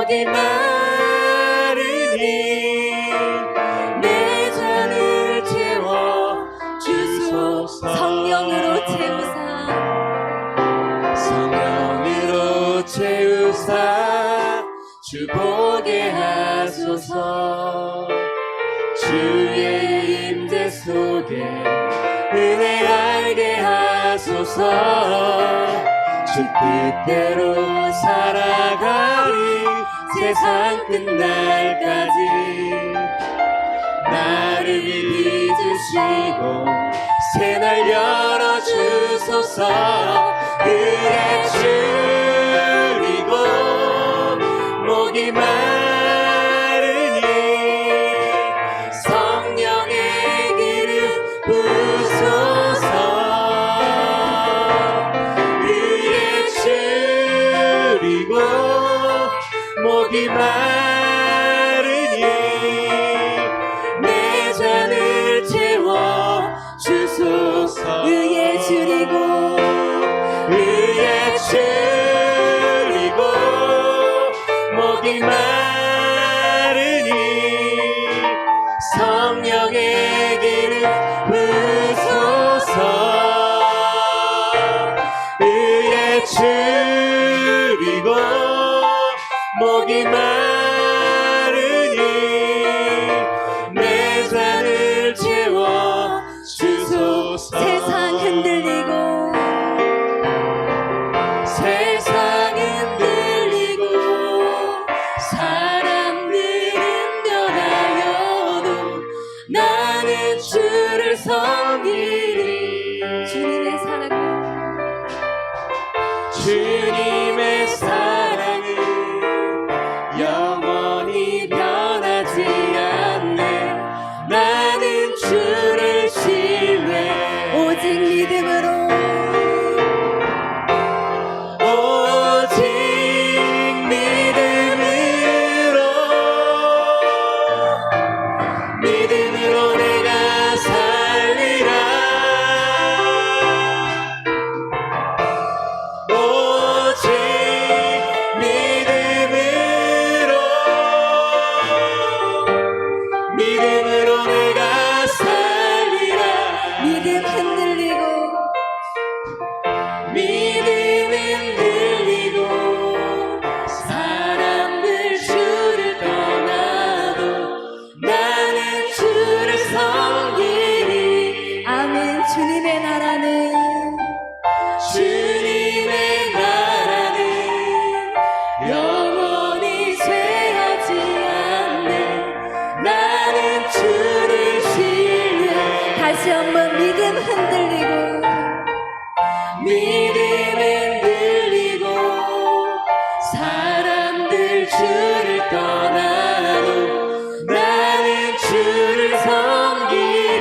목이 마르니 내 잔을 채워 주소서. 성령으로 채우사, 성령으로 채우사 주 보게 하소서. 주의 임재 속에 은혜 알게 하소서. 주 뜻대로 살아가리 세상 끝날까지. 나를 믿으시고 새날 열어주소서. 은혜 주리고 목이 마르니 성령의 기름 부소서. 은혜 주리고 목이 마르니 내 잔을 채워 주소서. 의에 주리고 의에 주리고 목이 마르니 성령의 기름 부소서. 의에 주리고 목이 마르니 내 잔을 채워 주소서. 세상 흔들리고 세상 흔들리고 사람들은 변하여도 나는 주를 섬기리. 주님의 사랑, 주님의 사랑은 영원히 변하지 않네. 나는 주를 신뢰 오직 믿음으로 오직 믿음으로 내가 살리라. 오직 믿음으로 내가 살리라. 믿음 흔들리고 사람들 주를 떠나도 나는 주를 섬기리. 아멘. 주님의 나라는 영원히 쇠하지 않네. 나는 주를 신뢰. 다시 한번 믿음 흔들리고 사람들 주를 떠나도 나는 주를 섬기리.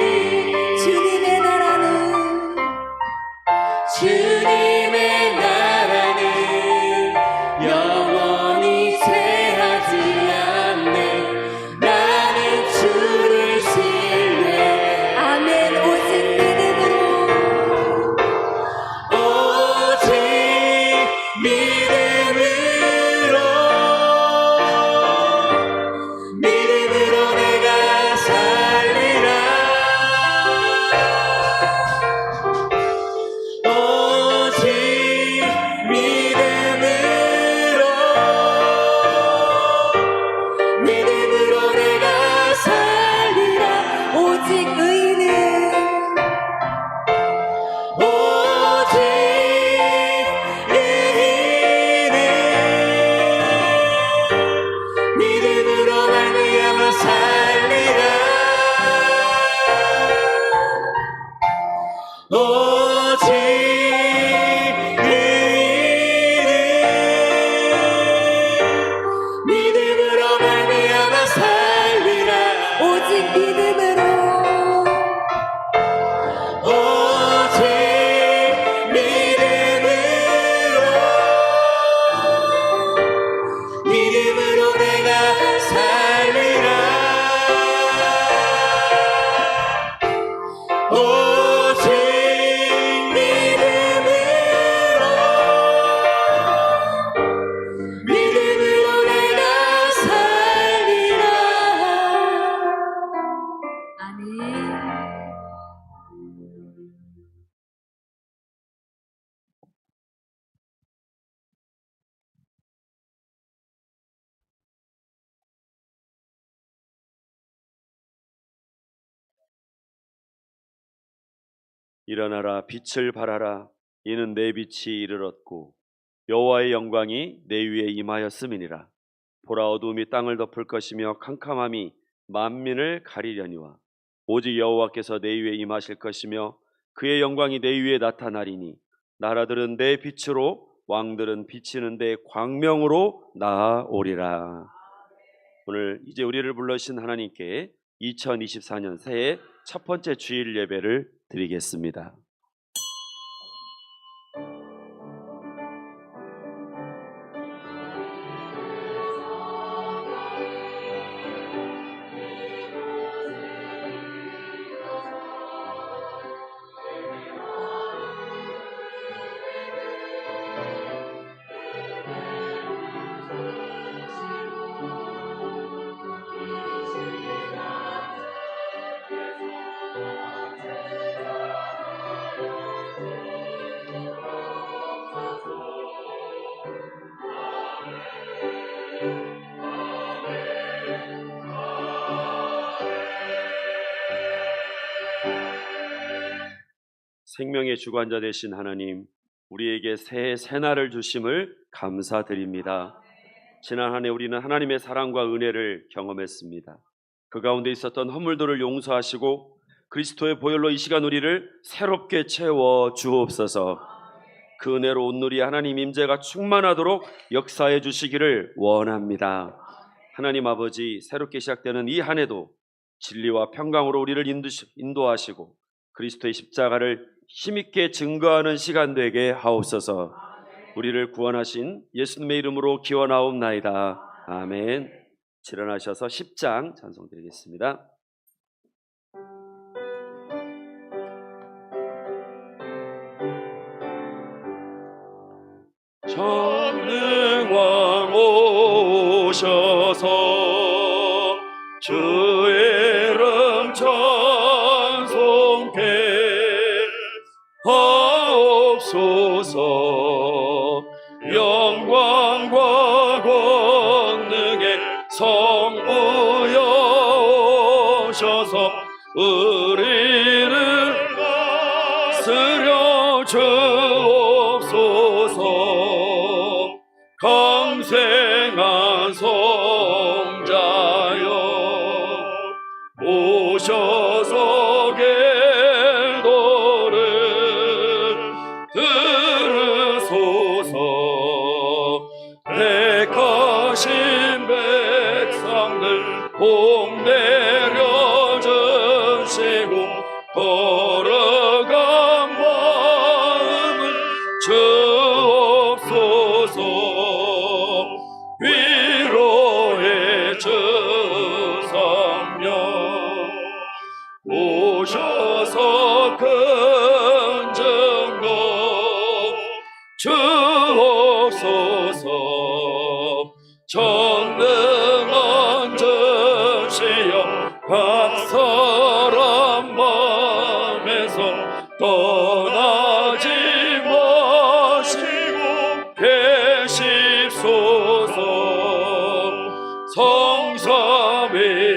주님의 나라는 영원히 쇠하지 않네. 나는 주를 신뢰. 아멘. 오직 믿음으로 내가 살리라. 오직 일어나라 빛을 발하라 이는 내 빛이 이르렀고 여호와의 영광이 내 위에 임하였음이니라. 보라 어두움이 땅을 덮을 것이며 캄캄함이 만민을 가리려니와 오직 여호와께서 내 위에 임하실 것이며 그의 영광이 내 위에 나타나리니 나라들은 내 빛으로 왕들은 비치는 데 광명으로 나아오리라. 오늘 이제 우리를 불러주신 하나님께 2024년 새해 첫 번째 주일 예배를 드리겠습니다. 생명의 주관자 되신 하나님, 우리에게 새해 새날을 주심을 감사드립니다. 지난 한 해 우리는 하나님의 사랑과 은혜를 경험했습니다. 그 가운데 있었던 허물들을 용서하시고 그리스도의 보혈로 이 시간 우리를 새롭게 채워 주옵소서. 그 은혜로 온누리 하나님 임재가 충만하도록 역사해 주시기를 원합니다. 하나님 아버지, 새롭게 시작되는 이 한 해도 진리와 평강으로 우리를 인도하시고 그리스도의 십자가를 힘있게 증거하는 시간 되게 하옵소서. 우리를 구원하신 예수님의 이름으로 기원하옵나이다. 아멘. 일어나셔서 10장 찬송 드리겠습니다. 전능왕 오셔서 주의 이름 찬송케 하옵소서. 영광과 권능의 성부여 오셔서 우리를 다스려 주옵소서. 강생한 성자여 오셔서 계도를 들으소서. 택하신 백성들 복 내려주시고 걸어간 마음을 주옵소서. 위로의 주성령 오셔서 큰 증거 주옵소서. 전능한 주시여 각 사람 마음에서 떠나지 마시고 계십소서.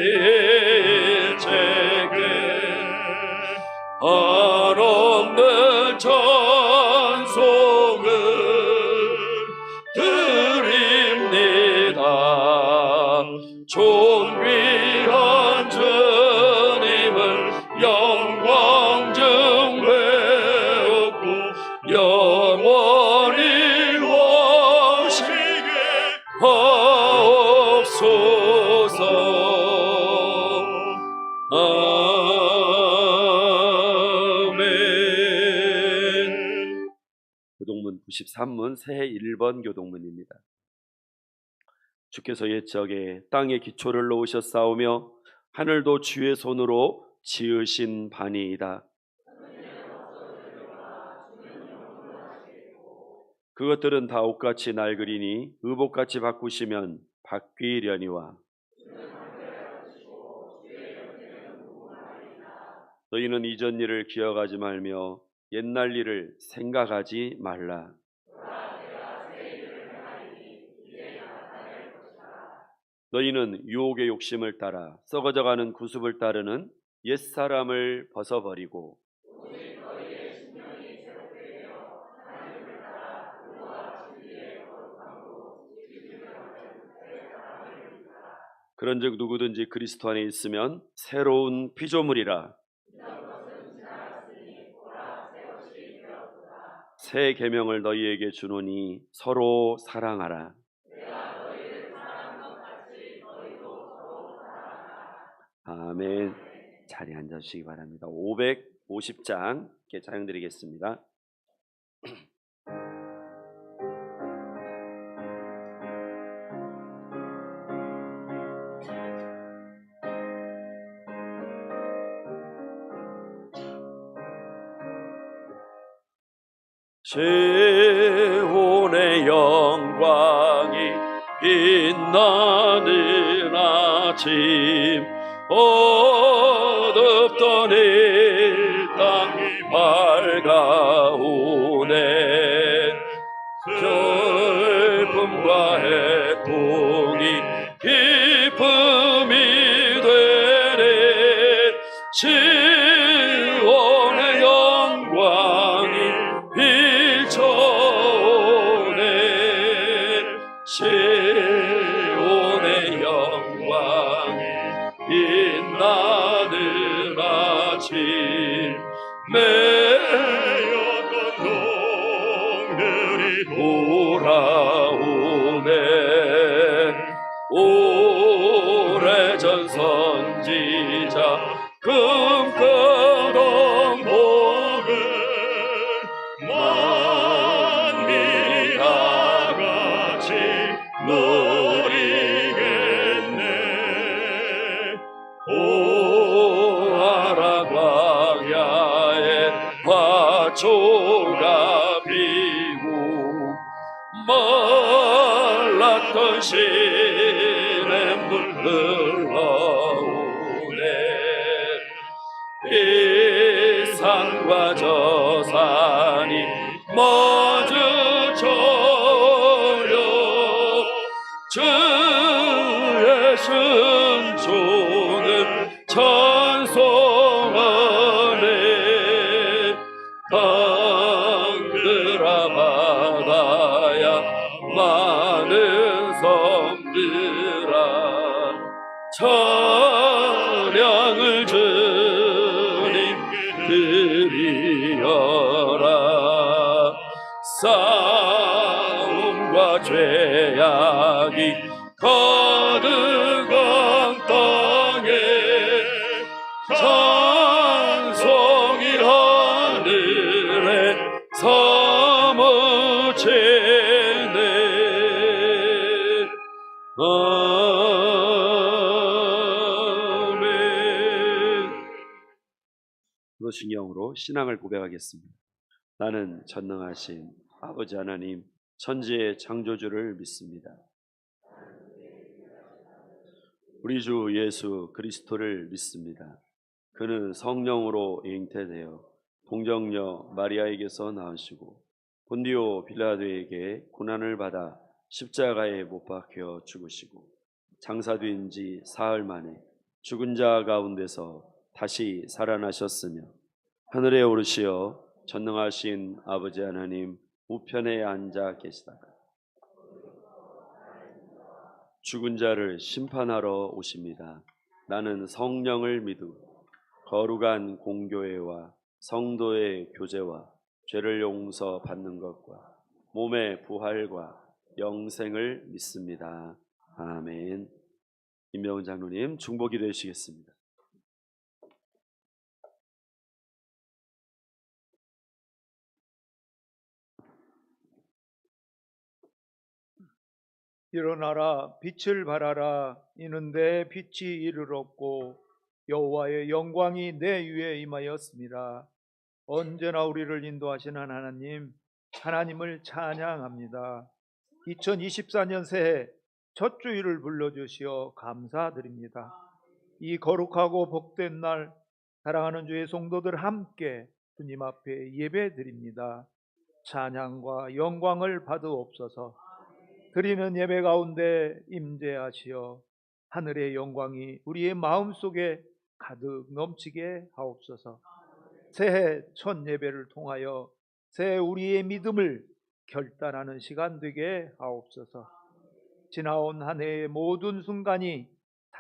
성삼위일 제게 한없는 찬송을 드립니다. 존귀한 주님을 영광 중 배우고 영원히 모시게 하옵소서. 아멘. 교동문 93문 새해 1번 교동문입니다. 주께서 옛적에 땅의 기초를 놓으셨사오며 하늘도 주의 손으로 지으신 바니이다. 그것들은 다 옷같이 낡으리니 의복같이 바꾸시면 바뀌려니와 너희는 이전 일을 기억하지 말며 옛날 일을 생각하지 말라. 너희는 유혹의 욕심을 따라 썩어져가는 구습을 따르는 옛사람을 벗어버리고 그런즉 누구든지 그리스도 안에 있으면 새로운 피조물이라. 새 계명을 너희에게 주노니 서로 사랑하라. 아멘. 자리에 앉아주시기 바랍니다. 550장 찬양드리겠습니다. 시온의 영광이 빛나는 아침, 어둡던 이 땅이 밝아오네. 슬픔과 해통이 기쁨이 되네. 시온의 영광이 비춰오네. 시온의 영광이 빛나는 아침, 매였던 동들이 돌아오네. 오래전 선지자 꿈꾸던 복을 만민이 다같이 누리겠네. 오아라 광야에 화초가 피고 말랐던 시냇물 흘러오네. 이 산과 저 산이 마주쳐려 주의 순종을 찬송하네. 강들아 바다야 많은 섬들아 찬양을 주님께 드리어라. 싸움과 죄악이 가득한 땅에 찬송이 하늘에 사무치네. 아멘. 신경으로 신앙을 고백하겠습니다. 나는 전능하신 아버지 하나님, 천지의 창조주를 믿습니다. 우리 주 예수 그리스도를 믿습니다. 그는 성령으로 잉태되어 동정녀 마리아에게서 나으시고 본디오 빌라도에게 고난을 받아 십자가에 못 박혀 죽으시고 장사된 지 사흘 만에 죽은 자 가운데서 다시 살아나셨으며 하늘에 오르시어 전능하신 아버지 하나님 우편에 앉아 계시다가 죽은 자를 심판하러 오십니다. 나는 성령을 믿으 거룩한 공교회와 성도의 교제와 죄를 용서받는 것과 몸의 부활과 영생을 믿습니다. 아멘. 임명훈 장로님 중보기도 해주시겠습니다. 일어나라 빛을 발하라. 이는 내 빛이 이르렀고 여호와의 영광이 내 위에 임하였습니다. 언제나 우리를 인도하시는 하나님을 찬양합니다. 2024년 새해 첫 주일을 불러주시어 감사드립니다. 이 거룩하고 복된 날 사랑하는 주의 성도들 함께 주님 앞에 예배드립니다. 찬양과 영광을 받으옵소서. 드리는 예배 가운데 임재하시어 하늘의 영광이 우리의 마음속에 가득 넘치게 하옵소서. 새해 첫 예배를 통하여 새해 우리의 믿음을 결단하는 시간 되게 하옵소서. 지나온 한 해의 모든 순간이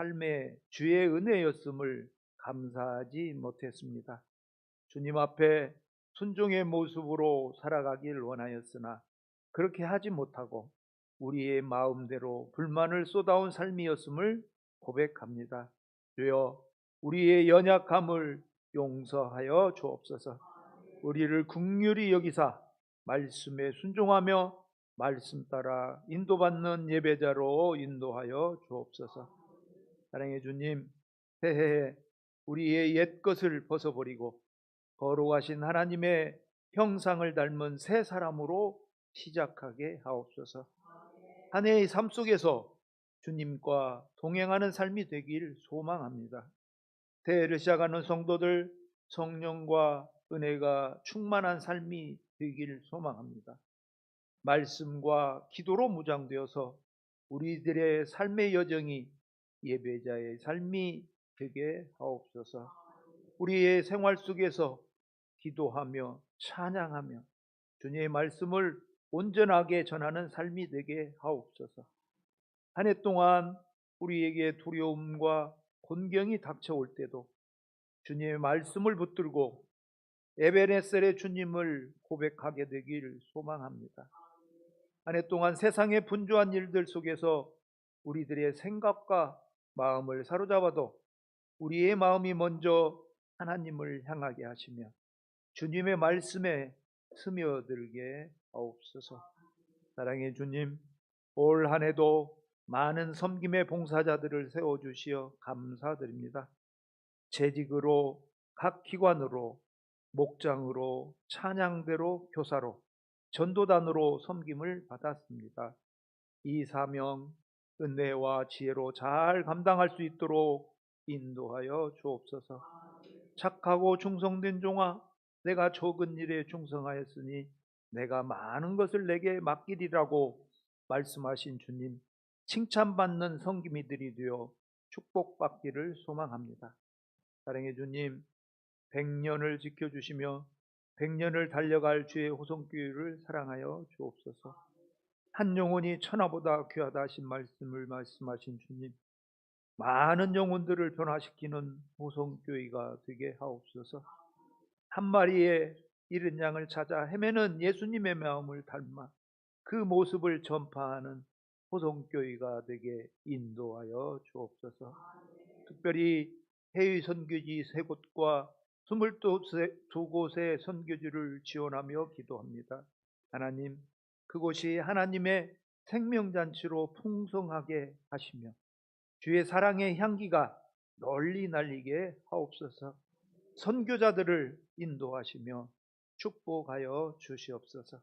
삶의 주의 은혜였음을 감사하지 못했습니다. 주님 앞에 순종의 모습으로 살아가길 원하였으나 그렇게 하지 못하고 우리의 마음대로 불만을 쏟아온 삶이었음을 고백합니다. 주여, 우리의 연약함을 용서하여 주옵소서. 우리를 긍휼히 여기사 말씀에 순종하며 말씀 따라 인도받는 예배자로 인도하여 주옵소서. 사랑의 주님, 새해에 우리의 옛것을 벗어버리고 거룩하신 하나님의 형상을 닮은 새 사람으로 시작하게 하옵소서. 한 해의 삶 속에서 주님과 동행하는 삶이 되길 소망합니다. 새해를 시작하는 성도들, 성령과 은혜가 충만한 삶이 되길 소망합니다. 말씀과 기도로 무장되어서 우리들의 삶의 여정이 예배자의 삶이 되게 하옵소서. 우리의 생활 속에서 기도하며 찬양하며 주님의 말씀을 온전하게 전하는 삶이 되게 하옵소서. 한 해 동안 우리에게 두려움과 곤경이 닥쳐올 때도 주님의 말씀을 붙들고 에베네셀의 주님을 고백하게 되길 소망합니다. 한 해 동안 세상의 분주한 일들 속에서 우리들의 생각과 마음을 사로잡아도 우리의 마음이 먼저 하나님을 향하게 하시며 주님의 말씀에 스며들게 하옵소서. 사랑의 주님, 올 한 해도 많은 섬김의 봉사자들을 세워주시어 감사드립니다. 재직으로, 각 기관으로, 목장으로, 찬양대로, 교사로, 전도단으로 섬김을 받았습니다. 이 사명 은혜와 지혜로 잘 감당할 수 있도록 인도하여 주옵소서. 착하고 충성된 종아, 내가 적은 일에 충성하였으니 내가 많은 것을 내게 맡기리라고 말씀하신 주님, 칭찬받는 섬김이들이 되어 축복받기를 소망합니다. 사랑의 주님, 100년을 지켜주시며 100년을 달려갈 주의 호성교회를 사랑하여 주옵소서. 한 영혼이 천하보다 귀하다 하신 말씀을 말씀하신 주님, 많은 영혼들을 변화시키는 호성교회가 되게 하옵소서. 한 마리의 잃은 양을 찾아 헤매는 예수님의 마음을 닮아 그 모습을 전파하는 호성교회가 되게 인도하여 주옵소서. 특별히 해외 선교지 3곳과 22곳의 선교지를 지원하며 기도합니다. 하나님, 그곳이 하나님의 생명잔치로 풍성하게 하시며 주의 사랑의 향기가 널리 날리게 하옵소서. 선교자들을 인도하시며 축복하여 주시옵소서.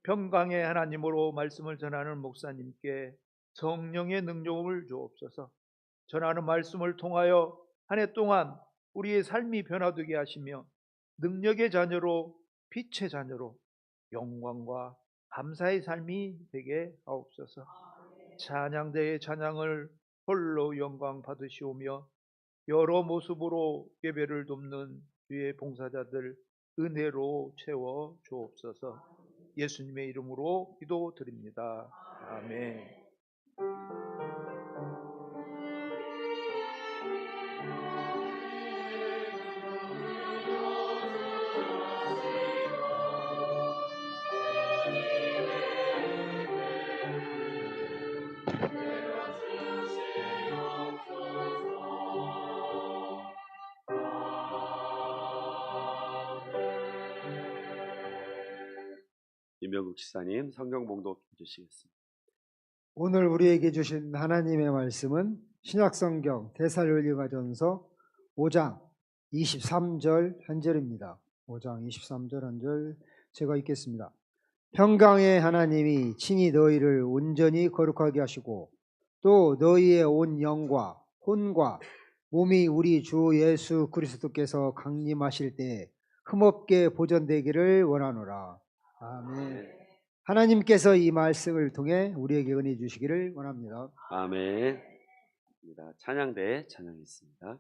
평강의 하나님으로 말씀을 전하는 목사님께 성령의 능력을 주옵소서. 전하는 말씀을 통하여 한 해 동안 우리의 삶이 변화되게 하시며 능력의 자녀로, 빛의 자녀로 영광과 감사의 삶이 되게 하옵소서. 찬양대의 찬양을 홀로 영광 받으시오며 여러 모습으로 예배를 돕는 주의 봉사자들 은혜로 채워 주옵소서. 예수님의 이름으로 기도드립니다. 아멘. 임명국 지사님 성경 봉독해 주시겠습니다. 오늘 우리에게 주신 하나님의 말씀은 신약성경 데살로니가전서 5장 23절 한 절입니다. 5장 23절 한 절 제가 읽겠습니다. 평강의 하나님이 친히 너희를 온전히 거룩하게 하시고 또 너희의 온 영과 혼과 몸이 우리 주 예수 그리스도께서 강림하실 때에 흠없게 보존되기를 원하노라. 아멘. 하나님께서 이 말씀을 통해 우리에게 은혜 주시기를 원합니다. 아멘. 찬양대 찬양했습니다.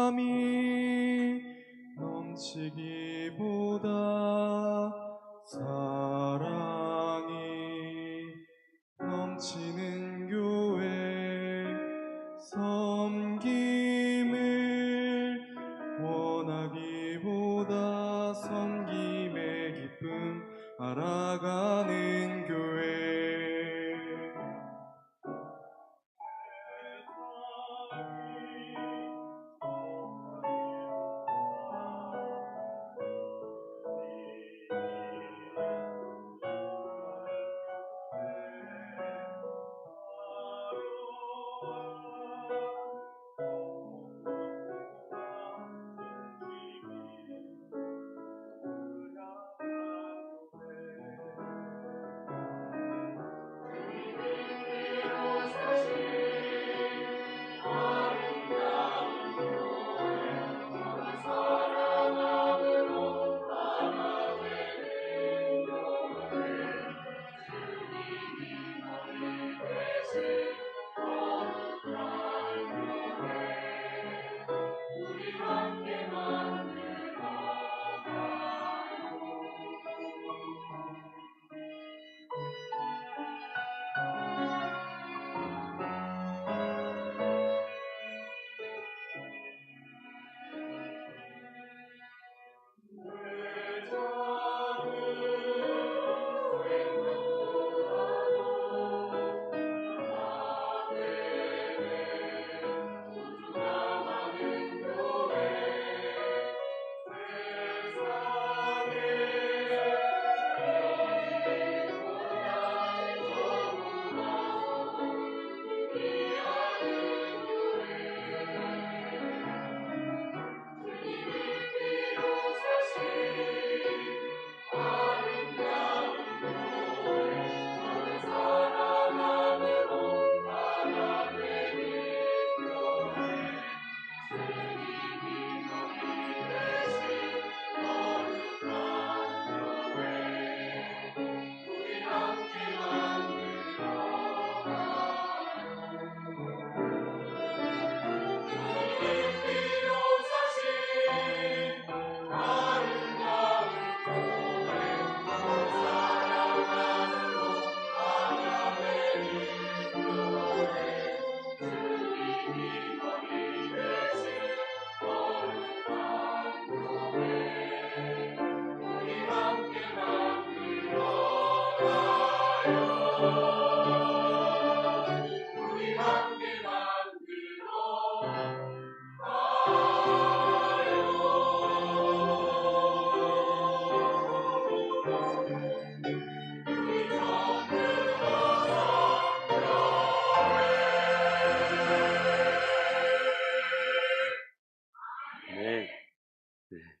사람이 넘치기보다 사랑이 넘치는 교회 섬김을 원하기보다 섬김의 기쁨 알아가는 교회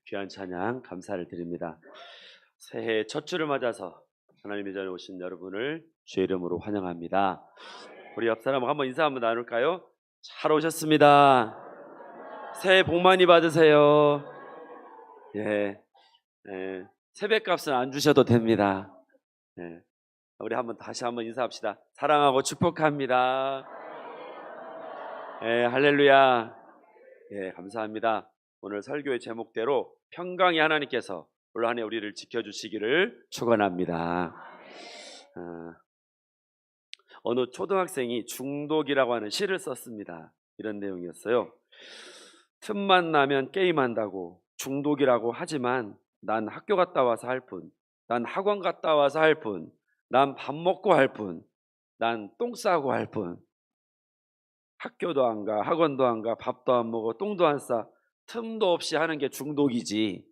귀한 찬양 감사를 드립니다. 새해 첫 주를 맞아서 하나님의 자리에 오신 여러분을 주의 이름으로 환영합니다. 우리 옆 사람하고 한번 인사 한번 나눌까요? 잘 오셨습니다. 새해 복 많이 받으세요. 새벽값은 안 주셔도 됩니다. 우리 다시 한번 인사합시다. 사랑하고 축복합니다. 할렐루야. 감사합니다. 오늘 설교의 제목대로 평강의 하나님께서 올 한 해 우리를 지켜주시기를 축원합니다. 어느 초등학생이 중독이라고 하는 시를 썼습니다. 이런 내용이었어요. 틈만 나면 게임한다고 중독이라고 하지만 난 학교 갔다 와서 할 뿐, 난 학원 갔다 와서 할 뿐, 난 밥 먹고 할 뿐, 난 똥 싸고 할 뿐. 학교도 안 가, 학원도 안 가, 밥도 안 먹어, 똥도 안 싸. 틈도 없이 하는 게 중독이지.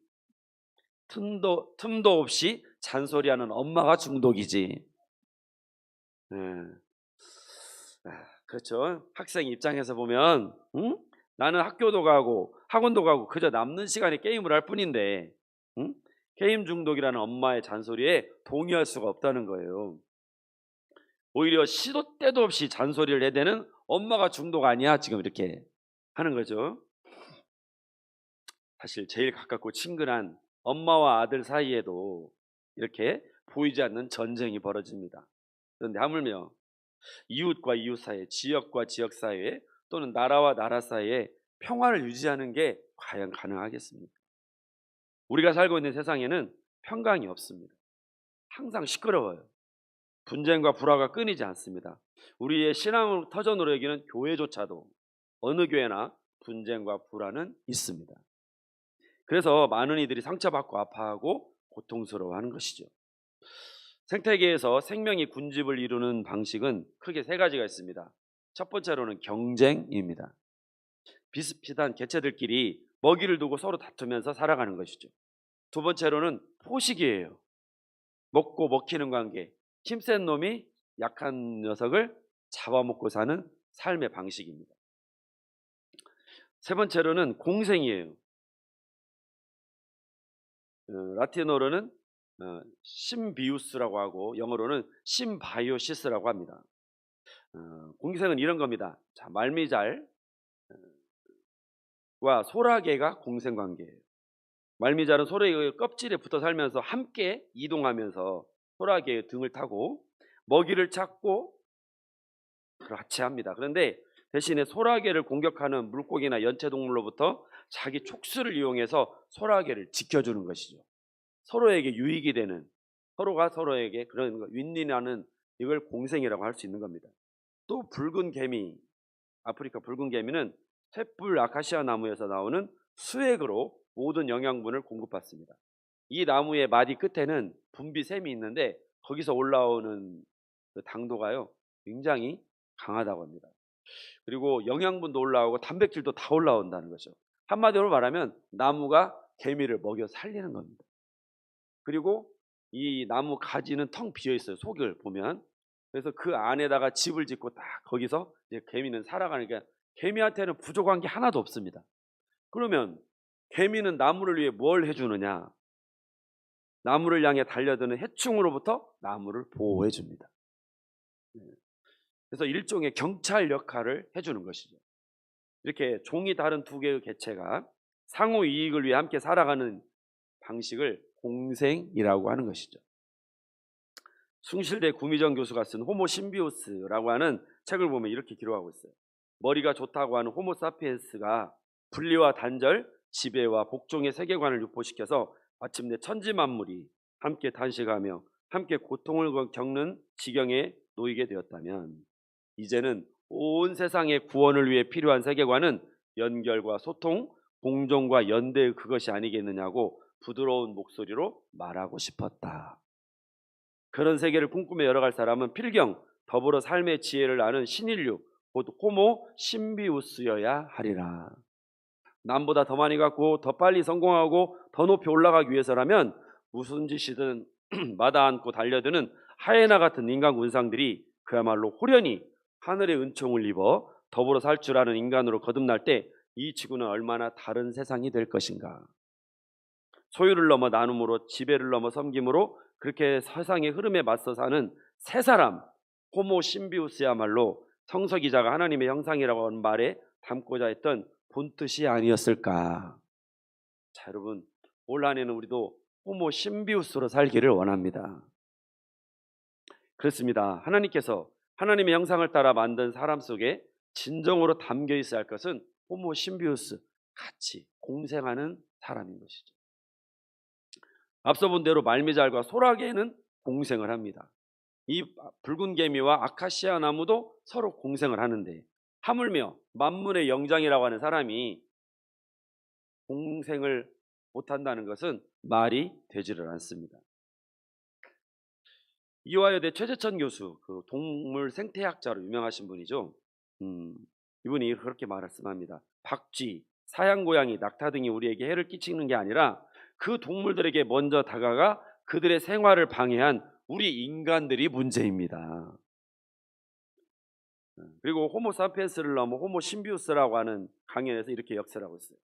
틈도 없이 잔소리하는 엄마가 중독이지. 그렇죠. 학생 입장에서 보면 나는 학교도 가고 학원도 가고 그저 남는 시간에 게임을 할 뿐인데 게임 중독이라는 엄마의 잔소리에 동의할 수가 없다는 거예요. 오히려 시도 때도 없이 잔소리를 해대는 엄마가 중독 아니야? 지금 이렇게 하는 거죠. 사실 제일 가깝고 친근한 엄마와 아들 사이에도 이렇게 보이지 않는 전쟁이 벌어집니다. 그런데 하물며 이웃과 이웃 사이에, 지역과 지역 사이에, 또는 나라와 나라 사이에 평화를 유지하는 게 과연 가능하겠습니까? 우리가 살고 있는 세상에는 평강이 없습니다. 항상 시끄러워요. 분쟁과 불화가 끊이지 않습니다. 우리의 신앙을 터전으로 여기는 교회조차도 어느 교회나 분쟁과 불화는 있습니다. 그래서 많은 이들이 상처받고 아파하고 고통스러워하는 것이죠. 생태계에서 생명이 군집을 이루는 방식은 크게 세 가지가 있습니다. 첫 번째로는 경쟁입니다. 비슷비슷한 개체들끼리 먹이를 두고 서로 다투면서 살아가는 것이죠. 두 번째로는 포식이에요. 먹고 먹히는 관계, 힘센 놈이 약한 녀석을 잡아먹고 사는 삶의 방식입니다. 세 번째로는 공생이에요. 라틴어로는 심비우스라고 하고 영어로는 심바이오시스라고 합니다. 공생은 이런 겁니다. 자, 말미잘과 소라게가 공생관계예요. 말미잘은 소라게의 껍질에 붙어 살면서 함께 이동하면서 소라게의 등을 타고 먹이를 찾고 같이 합니다. 그런데 대신에 소라게를 공격하는 물고기나 연체동물로부터 자기 촉수를 이용해서 소라게를 지켜주는 것이죠. 서로에게 유익이 되는, 서로가 서로에게 그런 윈윈하는, 이걸 공생이라고 할 수 있는 겁니다. 또 붉은 개미, 아프리카 붉은 개미는 쇳불 아카시아 나무에서 나오는 수액으로 모든 영양분을 공급받습니다. 이 나무의 마디 끝에는 분비샘이 있는데 거기서 올라오는 그 당도가요 굉장히 강하다고 합니다. 그리고 영양분도 올라오고 단백질도 다 올라온다는 거죠. 한마디로 말하면 나무가 개미를 먹여 살리는 겁니다. 그리고 이 나무 가지는 텅 비어 있어요. 속을 보면. 그래서 그 안에다가 집을 짓고 딱 거기서 이제 개미는 살아가니까 개미한테는 부족한 게 하나도 없습니다. 그러면 개미는 나무를 위해 뭘 해주느냐? 나무를 향해 달려드는 해충으로부터 나무를 보호해 줍니다. 그래서 일종의 경찰 역할을 해주는 것이죠. 이렇게 종이 다른 두 개의 개체가 상호 이익을 위해 함께 살아가는 방식을 공생이라고 하는 것이죠. 숭실대 구미정 교수가 쓴 호모 심비우스라고 하는 책을 보면 이렇게 기록하고 있어요. 머리가 좋다고 하는 호모 사피엔스가 분리와 단절, 지배와 복종의 세계관을 유포시켜서 마침내 천지 만물이 함께 단식하며 함께 고통을 겪는 지경에 놓이게 되었다면, 이제는 온 세상의 구원을 위해 필요한 세계관은 연결과 소통, 공존과 연대의 그것이 아니겠느냐고 부드러운 목소리로 말하고 싶었다. 그런 세계를 꿈꾸며 열어갈 사람은 필경 더불어 삶의 지혜를 아는 신인류, 곧 호모 심비우스여야 하리라. 남보다 더 많이 갖고 더 빨리 성공하고 더 높이 올라가기 위해서라면 무슨 짓이든 마다않고 달려드는 하이에나 같은 인간 군상들이 그야말로 호련히 하늘의 은총을 입어 더불어 살 줄 아는 인간으로 거듭날 때 이 지구는 얼마나 다른 세상이 될 것인가. 소유를 넘어 나눔으로, 지배를 넘어 섬김으로 그렇게 세상의 흐름에 맞서 사는 새 사람, 호모 심비우스야말로 성서 기자가 하나님의 형상이라고 하는 말에 담고자 했던 본뜻이 아니었을까. 자, 여러분, 올 한해는 우리도 호모 심비우스로 살기를 원합니다. 그렇습니다. 하나님께서 하나님의 형상을 따라 만든 사람 속에 진정으로 담겨 있어야 할 것은 호모 심비우스, 같이 공생하는 사람인 것이죠. 앞서 본 대로 말미잘과 소라게는 공생을 합니다. 이 붉은 개미와 아카시아 나무도 서로 공생을 하는데, 하물며 만문의 영장이라고 하는 사람이 공생을 못한다는 것은 말이 되지를 않습니다. 이화여대 최재천 교수, 그 동물 생태학자로 유명하신 분이죠. 이분이 그렇게 말씀합니다. 박쥐, 사양고양이, 낙타 등이 우리에게 해를 끼치는 게 아니라 그 동물들에게 먼저 다가가 그들의 생활을 방해한 우리 인간들이 문제입니다. 그리고 호모 사피엔스를 넘어 호모 심비우스라고 하는 강연에서 이렇게 역설하고 있어요.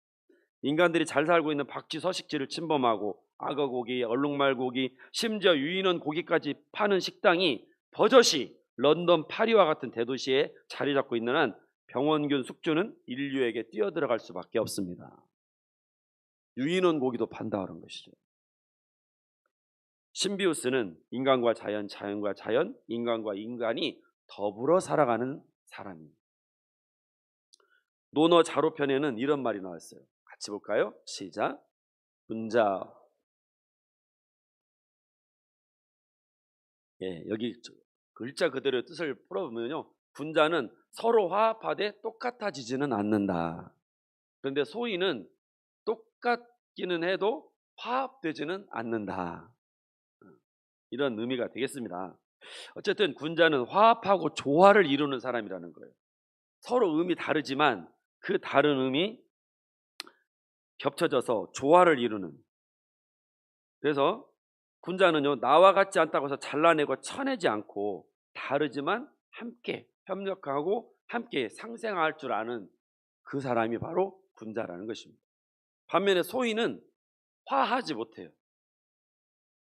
인간들이 잘 살고 있는 박쥐 서식지를 침범하고 악어고기, 얼룩말고기, 심지어 유인원 고기까지 파는 식당이 버젓이 런던 파리와 같은 대도시에 자리 잡고 있는 한 병원균 숙주는 인류에게 뛰어들어갈 수밖에 없습니다. 유인원 고기도 판다는 것이죠. 신비우스는 인간과 자연, 자연과 자연, 인간과 인간이 더불어 살아가는 사람입니다. 논어 자로편에는 이런 말이 나왔어요. 같이 볼까요? 시작. 군자. 여기 글자 그대로의 뜻을 풀어보면요, 군자는 서로 화합하되 똑같아지지는 않는다. 그런데 소인은 똑같기는 해도 화합되지는 않는다. 이런 의미가 되겠습니다. 어쨌든 군자는 화합하고 조화를 이루는 사람이라는 거예요. 서로 의미 다르지만 그 다른 의미 겹쳐져서 조화를 이루는. 그래서 군자는요, 나와 같지 않다고 해서 잘라내고 쳐내지 않고 다르지만 함께 협력하고 함께 상생할 줄 아는 그 사람이 바로 군자라는 것입니다. 반면에 소인은 화하지 못해요.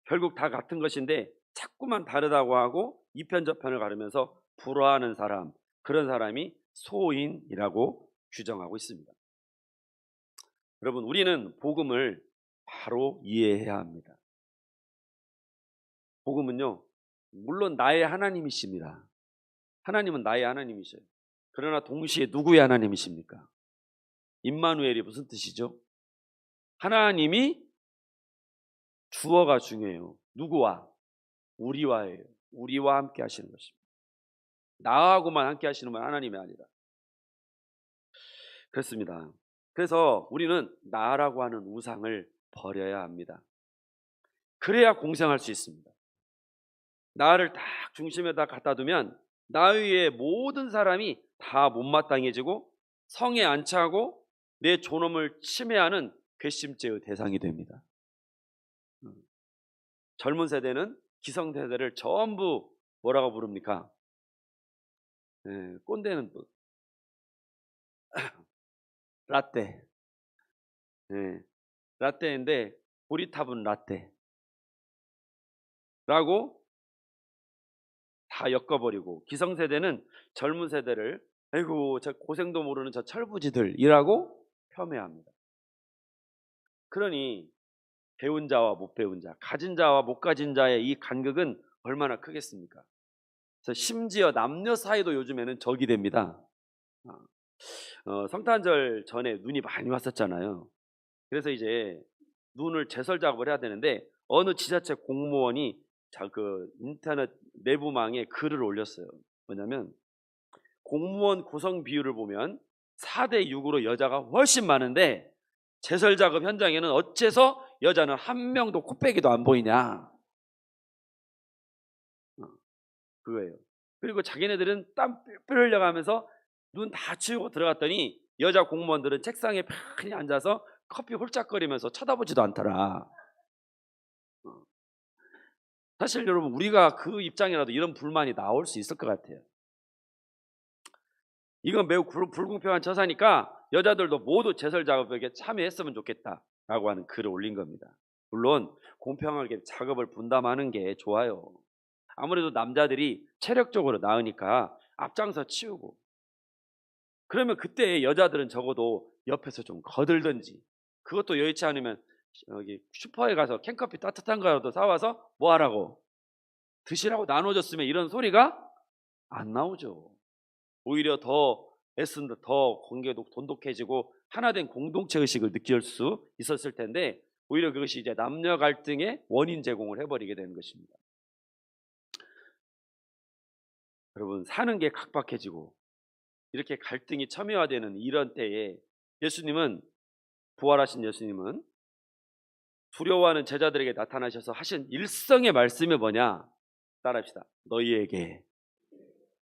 결국 다 같은 것인데 자꾸만 다르다고 하고 이편저편을 가르면서 불화하는 사람, 그런 사람이 소인이라고 규정하고 있습니다. 여러분, 우리는 복음을 바로 이해해야 합니다. 복음은요, 물론 나의 하나님이십니다. 하나님은 나의 하나님이셔요. 그러나 동시에 누구의 하나님이십니까? 임마누엘이 무슨 뜻이죠? 하나님이 주어가 중요해요. 누구와? 우리와예요. 우리와 함께 하시는 것입니다. 나하고만 함께 하시는 분 하나님이 아니라. 그렇습니다. 그래서 우리는 나라고 하는 우상을 버려야 합니다. 그래야 공생할 수 있습니다. 나를 딱 중심에다 갖다 두면 나 위에 모든 사람이 다 못마땅해지고 성에 안 차고 내 존엄을 침해하는 괘씸죄의 대상이 됩니다. 젊은 세대는 기성세대를 전부 뭐라고 부릅니까? 꼰대는 또 라떼. 라떼인데 보리탑은 라떼라고 다 엮어버리고, 기성세대는 젊은 세대를 아이고 저 고생도 모르는 저 철부지들이라고 폄훼합니다. 그러니 배운 자와 못 배운 자, 가진 자와 못 가진 자의 이 간극은 얼마나 크겠습니까? 그래서 심지어 남녀 사이도 요즘에는 적이 됩니다. 성탄절 전에 눈이 많이 왔었잖아요. 그래서 이제 눈을 제설 작업을 해야 되는데 어느 지자체 공무원이 그 인터넷 내부망에 글을 올렸어요. 뭐냐면 공무원 구성 비율을 보면 4대6으로 여자가 훨씬 많은데 제설 작업 현장에는 어째서 여자는 한 명도 코빼기도 안 보이냐, 그거예요. 그리고 자기네들은 땀 뿔뿔 흘려가면서 눈 다 치우고 들어갔더니 여자 공무원들은 책상에 편히 앉아서 커피 홀짝거리면서 쳐다보지도 않더라. 사실 여러분, 우리가 그 입장이라도 이런 불만이 나올 수 있을 것 같아요. 이건 매우 불공평한 처사니까 여자들도 모두 제설 작업에 참여했으면 좋겠다라고 하는 글을 올린 겁니다. 물론 공평하게 작업을 분담하는 게 좋아요. 아무래도 남자들이 체력적으로 나으니까 앞장서 치우고, 그러면 그때 여자들은 적어도 옆에서 좀 거들든지, 그것도 여의치 않으면 여기 슈퍼에 가서 캔커피 따뜻한 거라도 사와서 뭐 하라고, 드시라고 나눠줬으면 이런 소리가 안 나오죠. 오히려 더 애쓴다, 더 관계도 돈독해지고 하나된 공동체 의식을 느낄 수 있었을 텐데 오히려 그것이 이제 남녀 갈등의 원인 제공을 해버리게 되는 것입니다. 여러분, 사는 게 각박해지고 이렇게 갈등이 첨예화되는 이런 때에 부활하신 예수님은 두려워하는 제자들에게 나타나셔서 하신 일성의 말씀이 뭐냐? 따라합시다. 너희에게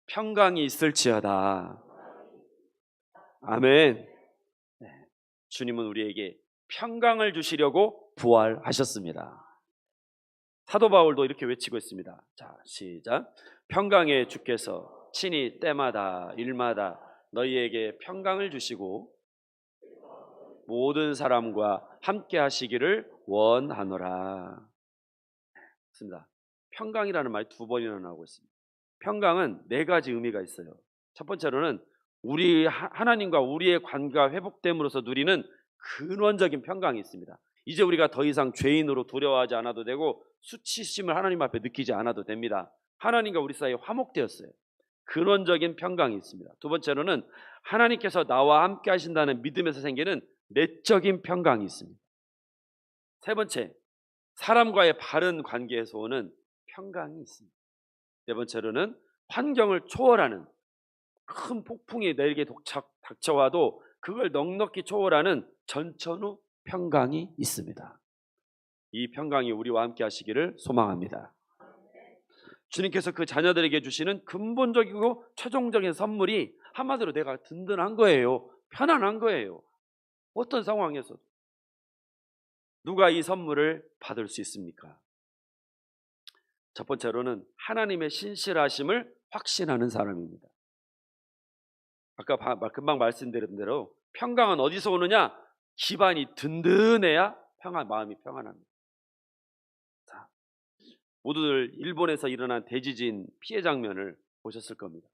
평강이 있을지어다. 아멘. 주님은 우리에게 평강을 주시려고 부활하셨습니다. 사도 바울도 이렇게 외치고 있습니다. 자, 시작. 평강의 주께서 친히 때마다 일마다 너희에게 평강을 주시고 모든 사람과 함께 하시기를 원하노라. 맞습니다. 평강이라는 말이 2번이나 나오고 있습니다. 평강은 네 가지 의미가 있어요. 첫 번째로는 우리 하나님과 우리의 관계가 회복됨으로써 누리는 근원적인 평강이 있습니다. 이제 우리가 더 이상 죄인으로 두려워하지 않아도 되고 수치심을 하나님 앞에 느끼지 않아도 됩니다. 하나님과 우리 사이에 화목되었어요. 근원적인 평강이 있습니다. 두 번째로는 하나님께서 나와 함께 하신다는 믿음에서 생기는 내적인 평강이 있습니다. 세 번째, 사람과의 바른 관계에서 오는 평강이 있습니다. 네 번째로는 환경을 초월하는 큰 폭풍이 내게 닥쳐와도 그걸 넉넉히 초월하는 전천후 평강이 있습니다. 이 평강이 우리와 함께 하시기를 소망합니다. 주님께서 그 자녀들에게 주시는 근본적이고 최종적인 선물이 한마디로 내가 든든한 거예요. 편안한 거예요. 어떤 상황에서도. 누가 이 선물을 받을 수 있습니까? 첫 번째로는 하나님의 신실하심을 확신하는 사람입니다. 아까 금방 말씀드린 대로 평강은 어디서 오느냐? 기반이 든든해야 마음이 평안합니다. 자, 모두들 일본에서 일어난 대지진 피해 장면을 보셨을 겁니다.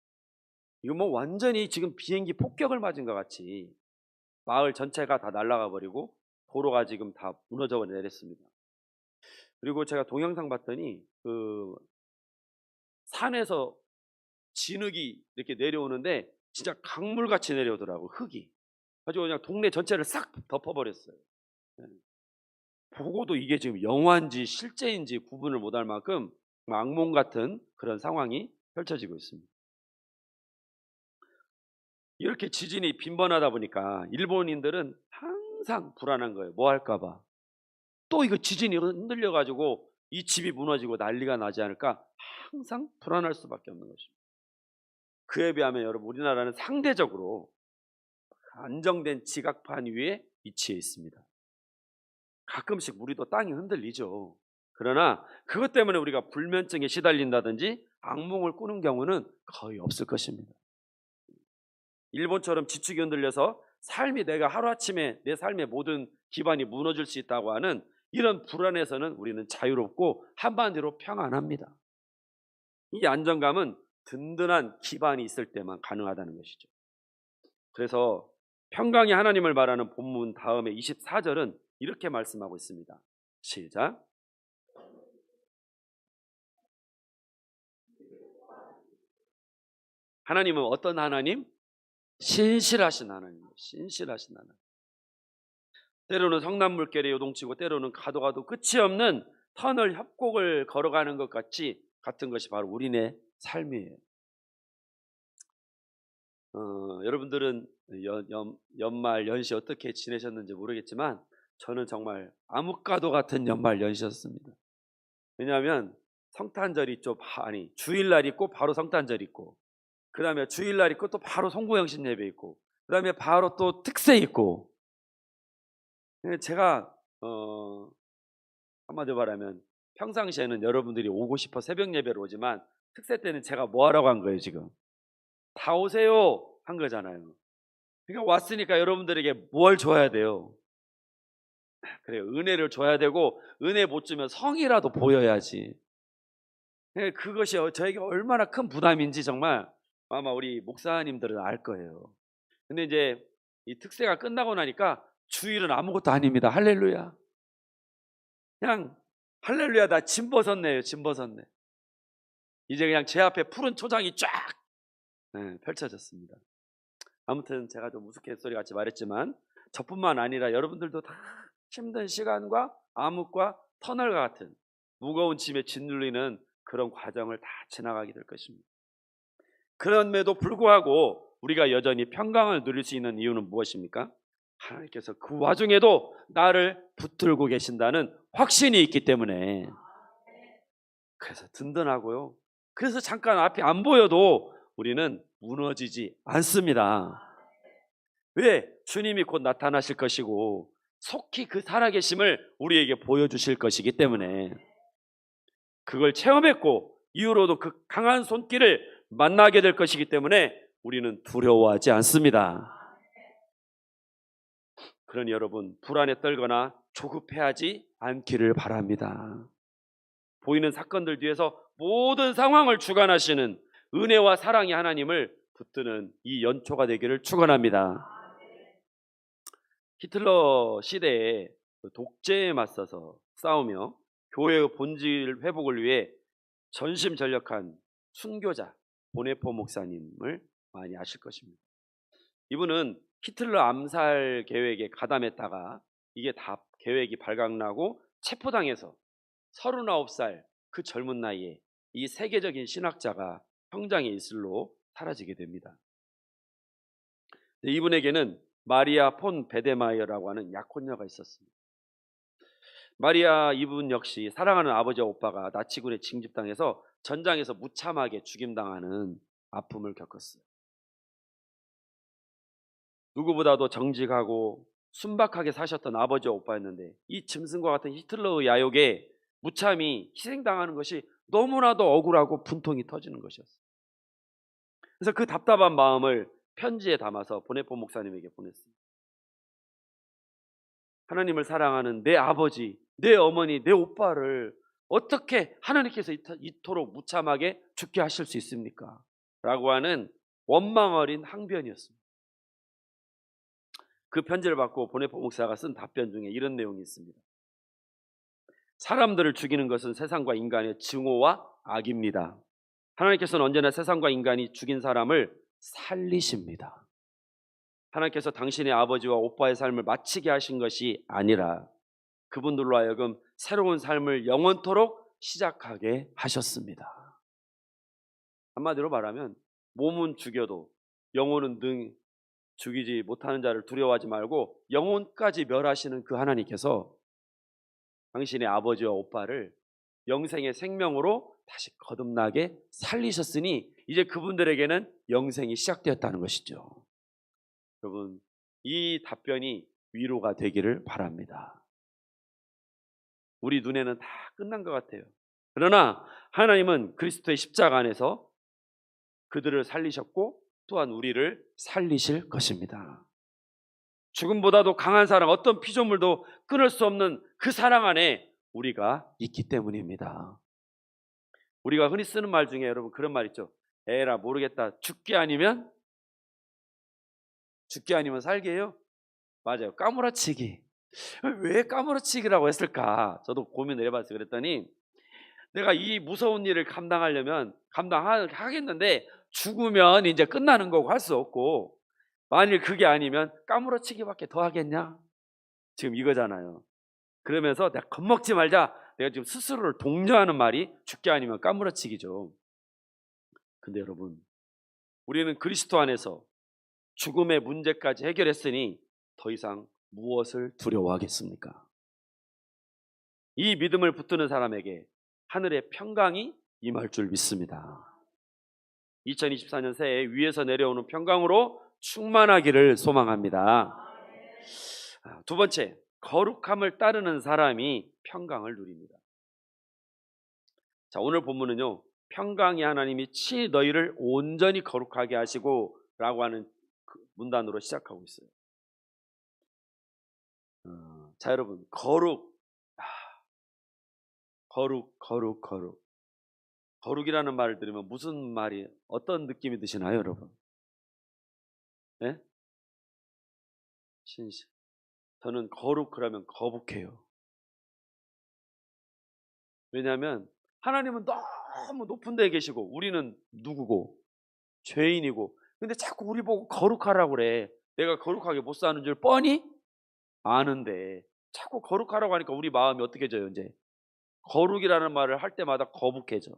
이거 뭐 완전히 지금 비행기 폭격을 맞은 것 같이 마을 전체가 다 날아가 버리고 도로가 지금 다 무너져 내렸습니다. 그리고 제가 동영상 봤더니 그 산에서 진흙이 이렇게 내려오는데 진짜 강물같이 내려오더라고. 흙이 가지고 그냥 동네 전체를 싹 덮어버렸어요. 보고도 이게 지금 영화인지 실제인지 구분을 못할 만큼 악몽 같은 그런 상황이 펼쳐지고 있습니다. 이렇게 지진이 빈번하다 보니까 일본인들은 항상 불안한 거예요. 뭐 할까봐. 또 이거 지진이 흔들려 가지고 이 집이 무너지고 난리가 나지 않을까 항상 불안할 수밖에 없는 것입니다. 그에 비하면 여러분 우리나라는 상대적으로 안정된 지각판 위에 위치해 있습니다. 가끔씩 우리도 땅이 흔들리죠. 그러나 그것 때문에 우리가 불면증에 시달린다든지 악몽을 꾸는 경우는 거의 없을 것입니다. 일본처럼 지축이 흔들려서 삶이 내가 하루아침에 내 삶의 모든 기반이 무너질 수 있다고 하는 이런 불안에서는 우리는 자유롭고 한마디로 평안합니다. 이 안정감은 든든한 기반이 있을 때만 가능하다는 것이죠. 그래서 평강이 하나님을 말하는 본문 다음에 24절은 이렇게 말씀하고 있습니다. 시작. 하나님은 어떤 하나님? 신실하신 하나님. 신실하신 하나님. 때로는 성난 물결에 요동치고 때로는 가도 끝이 없는 터널 협곡을 걸어가는 것 같은 것이 바로 우리네 삶이에요. 여러분들은 연말 연시 어떻게 지내셨는지 모르겠지만 저는 정말 암흑가도 같은 연말 연시였습니다. 왜냐하면 성탄절 있죠. 주일날 있고 바로 성탄절 있고, 그 다음에 주일날 있고 또 바로 송구영신 예배 있고, 그 다음에 바로 또 특세 있고. 제가 한마디로 말하면 평상시에는 여러분들이 오고 싶어 새벽 예배를 오지만 특세 때는 제가 뭐 하라고 한 거예요? 지금 다 오세요 한 거잖아요. 그러니까 왔으니까 여러분들에게 뭘 줘야 돼요? 그래요, 은혜를 줘야 되고, 은혜 못 주면 성이라도 보여야지. 그것이 저에게 얼마나 큰 부담인지 정말 아마 우리 목사님들은 알 거예요. 근데 이제 이 특세가 끝나고 나니까 주일은 아무것도 아닙니다. 할렐루야. 그냥 할렐루야, 나 짐 벗었네요. 짐 벗었네. 이제 그냥 제 앞에 푸른 초장이 쫙 펼쳐졌습니다. 아무튼 제가 좀 우스갯소리 같이 말했지만 저뿐만 아니라 여러분들도 다 힘든 시간과 암흑과 터널과 같은 무거운 짐에 짓눌리는 그런 과정을 다 지나가게 될 것입니다. 그럼에도 불구하고 우리가 여전히 평강을 누릴 수 있는 이유는 무엇입니까? 하나님께서 그 와중에도 나를 붙들고 계신다는 확신이 있기 때문에. 그래서 든든하고요. 그래서 잠깐 앞이 안 보여도 우리는 무너지지 않습니다. 왜? 주님이 곧 나타나실 것이고 속히 그 살아계심을 우리에게 보여주실 것이기 때문에. 그걸 체험했고 이후로도 그 강한 손길을 만나게 될 것이기 때문에 우리는 두려워하지 않습니다. 그러니 여러분, 불안에 떨거나 조급해하지 않기를 바랍니다. 보이는 사건들 뒤에서 모든 상황을 주관하시는 은혜와 사랑이 하나님을 붙드는 이 연초가 되기를 축원합니다. 히틀러 시대에 독재에 맞서서 싸우며 교회의 본질 회복을 위해 전심전력한 순교자 보네포 목사님을 많이 아실 것입니다. 이분은 히틀러 암살 계획에 가담했다가 이게 다 계획이 발각나고 체포당해서 39살 그 젊은 나이에 이 세계적인 신학자가 형장의 이슬로 사라지게 됩니다. 이분에게는 마리아 폰 베데마이어라고 하는 약혼녀가 있었습니다. 마리아 이분 역시 사랑하는 아버지와 오빠가 나치군에 징집당해서 전장에서 무참하게 죽임당하는 아픔을 겪었어요. 누구보다도 정직하고 순박하게 사셨던 아버지와 오빠였는데 이 짐승과 같은 히틀러의 야욕에 무참히 희생당하는 것이 너무나도 억울하고 분통이 터지는 것이었어요. 그래서 그 답답한 마음을 편지에 담아서 보네포 목사님에게 보냈습니다. 하나님을 사랑하는 내 아버지, 내 어머니, 내 오빠를 어떻게 하나님께서 이토록 무참하게 죽게 하실 수 있습니까? 라고 하는 원망 어린 항변이었습니다. 그 편지를 받고 보네포 목사가 쓴 답변 중에 이런 내용이 있습니다. 사람들을 죽이는 것은 세상과 인간의 증오와 악입니다. 하나님께서는 언제나 세상과 인간이 죽인 사람을 살리십니다. 하나님께서 당신의 아버지와 오빠의 삶을 마치게 하신 것이 아니라 그분들로 하여금 새로운 삶을 영원토록 시작하게 하셨습니다. 한마디로 말하면 몸은 죽여도 영혼은 능 죽이지 못하는 자를 두려워하지 말고 영혼까지 멸하시는 그 하나님께서 당신의 아버지와 오빠를 영생의 생명으로 다시 거듭나게 살리셨으니 이제 그분들에게는 영생이 시작되었다는 것이죠. 여러분, 이 답변이 위로가 되기를 바랍니다. 우리 눈에는 다 끝난 것 같아요. 그러나 하나님은 그리스도의 십자가 안에서 그들을 살리셨고 또한 우리를 살리실 것입니다. 죽음보다도 강한 사랑, 어떤 피조물도 끊을 수 없는 그 사랑 안에 우리가 있기 때문입니다. 우리가 흔히 쓰는 말 중에 여러분 그런 말 있죠. 에라 모르겠다. 죽기 아니면 살게 해요. 맞아요. 까무라치기. 왜 까무라치기라고 했을까? 저도 고민을 해봤어요. 그랬더니 내가 이 무서운 일을 감당하려면 감당하겠는데 죽으면 이제 끝나는 거고 할 수 없고 만일 그게 아니면 까무러치기밖에 더 하겠냐? 지금 이거잖아요. 그러면서 내가 겁먹지 말자. 내가 지금 스스로를 독려하는 말이 죽기 아니면 까무러치기죠. 근데 여러분, 우리는 그리스도 안에서 죽음의 문제까지 해결했으니 더 이상 무엇을 두려워하겠습니까? 이 믿음을 붙드는 사람에게 하늘의 평강이 임할 줄 믿습니다. 2024년 새해 위에서 내려오는 평강으로 충만하기를 소망합니다. 두 번째, 거룩함을 따르는 사람이 평강을 누립니다. 자, 오늘 본문은요, 평강의 하나님이 친히 너희를 온전히 거룩하게 하시고 라고 하는 그 문단으로 시작하고 있어요. 자, 여러분, 거룩이라는 말을 들으면 무슨 말이, 어떤 느낌이 드시나요, 여러분? 네? 신실. 저는 그러면 거북해요. 왜냐하면 하나님은 너무 높은 데에 계시고 우리는 누구고 죄인이고, 근데 자꾸 우리 보고 거룩하라고 그래. 내가 거룩하게 못 사는 줄 뻔히 아는데 자꾸 거룩하라고 하니까 우리 마음이 어떻게 져요? 이제 거룩이라는 말을 할 때마다 거북해져.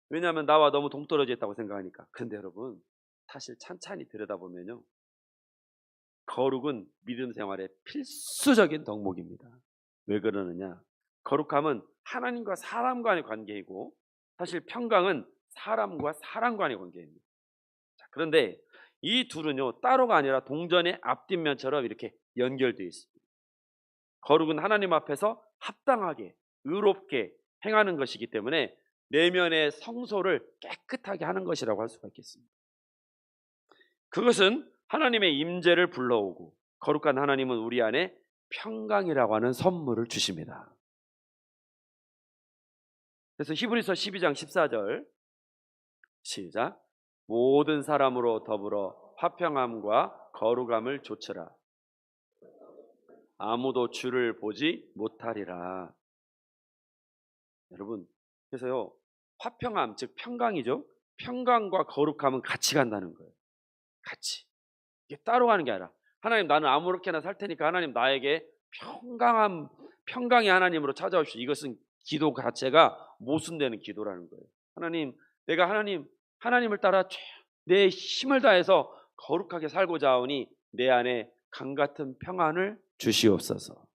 왜냐하면 나와 너무 동떨어져 있다고 생각하니까. 그런데 여러분, 사실 찬찬히 들여다보면요, 거룩은 믿음 생활의 필수적인 덕목입니다. 왜 그러느냐? 거룩함은 하나님과 사람 간의 관계이고 사실 평강은 사람과 사람 간의 관계입니다. 자, 그런데 이 둘은요, 따로가 아니라 동전의 앞뒷면처럼 이렇게 연결되어 있습니다. 거룩은 하나님 앞에서 합당하게 의롭게 행하는 것이기 때문에 내면의 성소를 깨끗하게 하는 것이라고 할 수가 있겠습니다. 그것은 하나님의 임재를 불러오고 거룩한 하나님은 우리 안에 평강이라고 하는 선물을 주십니다. 그래서 히브리서 12장 14절 시작. 모든 사람으로 더불어 화평함과 거룩함을 좇으라. 아무도 주를 보지 못하리라. 여러분, 그래서요, 화평함, 즉 평강이죠. 평강과 거룩함은 같이 간다는 거예요. 같이. 이게 따로 가는 게 아니라, 하나님 나는 아무렇게나 살 테니까 하나님 나에게 평강의 하나님으로 찾아오십시오. 이것은 기도 자체가 모순되는 기도라는 거예요. 하나님, 내가 하나님을 따라 내 힘을 다해서 거룩하게 살고자 하오니 내 안에 강 같은 평안을 주시옵소서.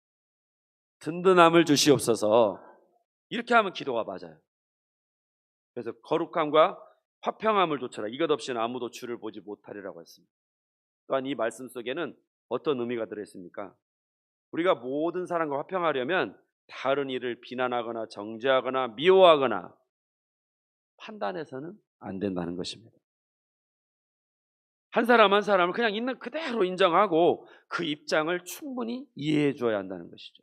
든든함을 주시옵소서. 이렇게 하면 기도가 맞아요. 그래서 거룩함과 화평함을 좇으라. 이것 없이는 아무도 주를 보지 못하리라고 했습니다. 또한 이 말씀 속에는 어떤 의미가 들어있습니까? 우리가 모든 사람과 화평하려면 다른 이를 비난하거나 정죄하거나 미워하거나 판단해서는 안 된다는 것입니다. 한 사람 한 사람을 그냥 있는 그대로 인정하고 그 입장을 충분히 이해해 줘야 한다는 것이죠.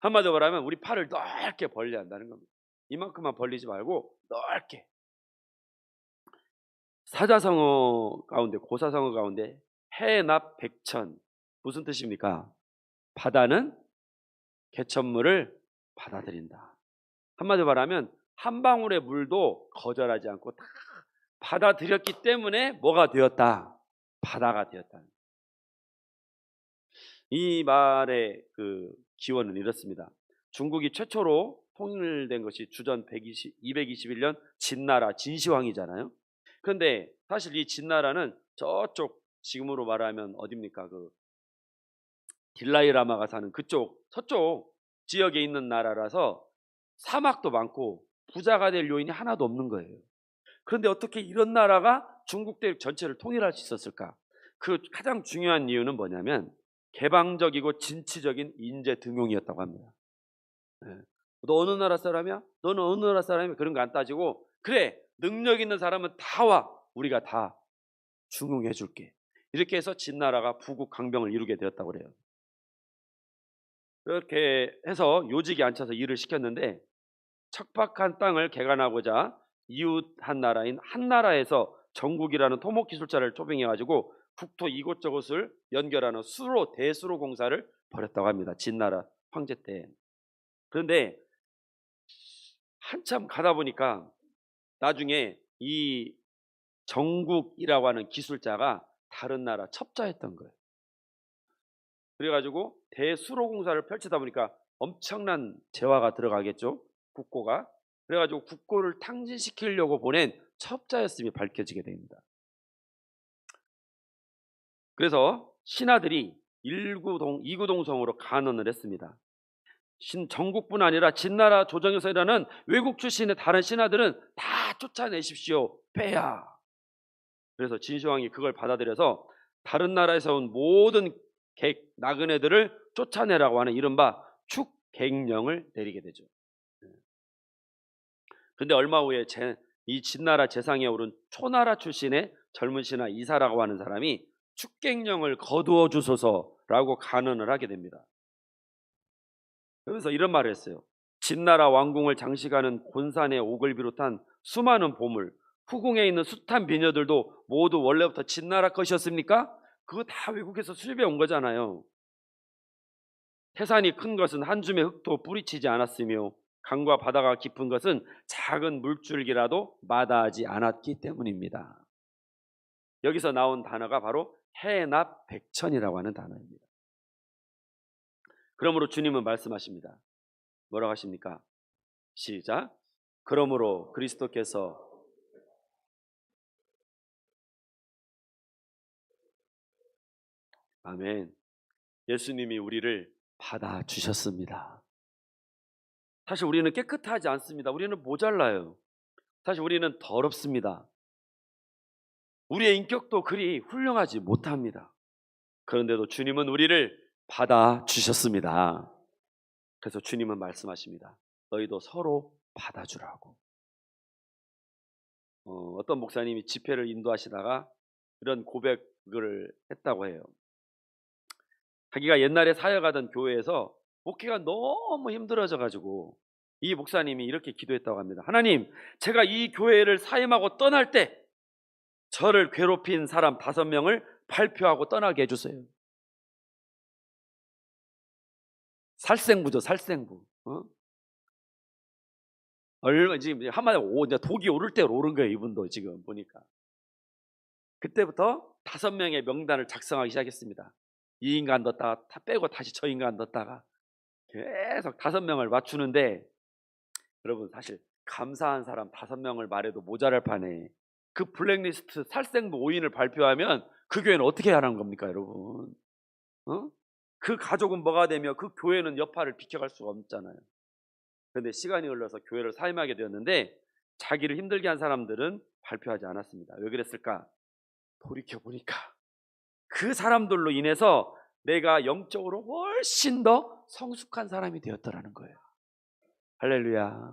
한마디로 말하면 우리 팔을 넓게 벌려야 한다는 겁니다. 이만큼만 벌리지 말고 넓게. 사자성어 가운데, 고사성어 가운데 해납 백천, 무슨 뜻입니까? 바다는 개천물을 받아들인다. 한마디로 말하면 한 방울의 물도 거절하지 않고 다 받아들였기 때문에 뭐가 되었다? 바다가 되었다. 이 말의 그 기원은 이렇습니다. 중국이 최초로 통일된 것이 주전 221년 진나라 진시황이잖아요. 그런데 사실 이 진나라는 저쪽 지금으로 말하면 어딥니까? 그 딜라이라마가 사는 그쪽 서쪽 지역에 있는 나라라서 사막도 많고 부자가 될 요인이 하나도 없는 거예요. 그런데 어떻게 이런 나라가 중국 대륙 전체를 통일할 수 있었을까? 그 가장 중요한 이유는 뭐냐면 개방적이고 진취적인 인재 등용이었다고 합니다. 너 어느 나라 사람이야? 너는 어느 나라 사람이야? 그런 거 안 따지고 그래, 능력 있는 사람은 다 와. 우리가 다 중용해 줄게. 이렇게 해서 진나라가 부국 강병을 이루게 되었다고 그래요. 그렇게 해서 요직에 앉혀서 일을 시켰는데 척박한 땅을 개간하고자 이웃 한 나라인 한나라에서 정국이라는 토목 기술자를 초빙해 가지고 국토 이곳저곳을 연결하는 대수로 공사를 벌였다고 합니다. 진나라 황제 때. 그런데 한참 가다 보니까 나중에 이 정국이라고 하는 기술자가 다른 나라 첩자였던 거예요. 그래가지고 대수로 공사를 펼치다 보니까 엄청난 재화가 들어가겠죠. 국고가. 그래가지고 국고를 탕진시키려고 보낸 첩자였음이 밝혀지게 됩니다. 그래서 신하들이 이구동성으로 간언을 했습니다. 정국뿐 아니라 진나라 조정에서 일하는 외국 출신의 다른 신하들은 다 쫓아내십시오. 빼야. 그래서 진시황이 그걸 받아들여서 다른 나라에서 온 모든 나그네들을 쫓아내라고 하는 이른바 축객령을 내리게 되죠. 그런데 얼마 후에 이 진나라 재상에 오른 초나라 출신의 젊은 신하 이사라고 하는 사람이 축객령을 거두어 주소서라고 간언을 하게 됩니다. 그래서 이런 말을 했어요. 진나라 왕궁을 장식하는 곤산의 옥을 비롯한 수많은 보물, 후궁에 있는 숱한 비녀들도 모두 원래부터 진나라 것이었습니까? 그거 다 외국에서 수입해 온 거잖아요. 태산이 큰 것은 한 줌의 흙도 뿌리치지 않았으며 강과 바다가 깊은 것은 작은 물줄기라도 마다하지 않았기 때문입니다. 여기서 나온 단어가 바로 해납 백천이라고 하는 단어입니다. 그러므로 주님은 말씀하십니다. 뭐라고 하십니까? 시작. 그러므로 그리스도께서 아멘. 예수님이 우리를 받아주셨습니다. 사실 우리는 깨끗하지 않습니다. 우리는 모자라요. 사실 우리는 더럽습니다. 우리의 인격도 그리 훌륭하지 못합니다. 그런데도 주님은 우리를 받아주셨습니다. 그래서 주님은 말씀하십니다. 너희도 서로 받아주라고. 어떤 목사님이 집회를 인도하시다가 이런 고백을 했다고 해요. 자기가 옛날에 사역하던 교회에서 목회가 너무 힘들어져 가지고 이 목사님이 이렇게 기도했다고 합니다. 하나님, 제가 이 교회를 사임하고 떠날 때 저를 괴롭힌 사람 5명을 발표하고 떠나게 해주세요. 살생부죠, 살생부. 얼마 지금 한마디로 이제 독이 오를 대로 오른 거예요. 이분도 지금 보니까. 그때부터 5명의 명단을 작성하기 시작했습니다. 이 인간 넣었다가 다 빼고 다시 저 인간 넣었다가 계속 5명을 맞추는데, 여러분 사실 감사한 사람 5명을 말해도 모자랄 판에 그 블랙리스트 살생부 5인을 발표하면 그 교회는 어떻게 하라는 겁니까, 여러분? 그 가족은 뭐가 되며 그 교회는 여파를 비켜갈 수가 없잖아요. 그런데 시간이 흘러서 교회를 사임하게 되었는데 자기를 힘들게 한 사람들은 발표하지 않았습니다. 왜 그랬을까? 돌이켜보니까 그 사람들로 인해서 내가 영적으로 훨씬 더 성숙한 사람이 되었더라는 거예요. 할렐루야.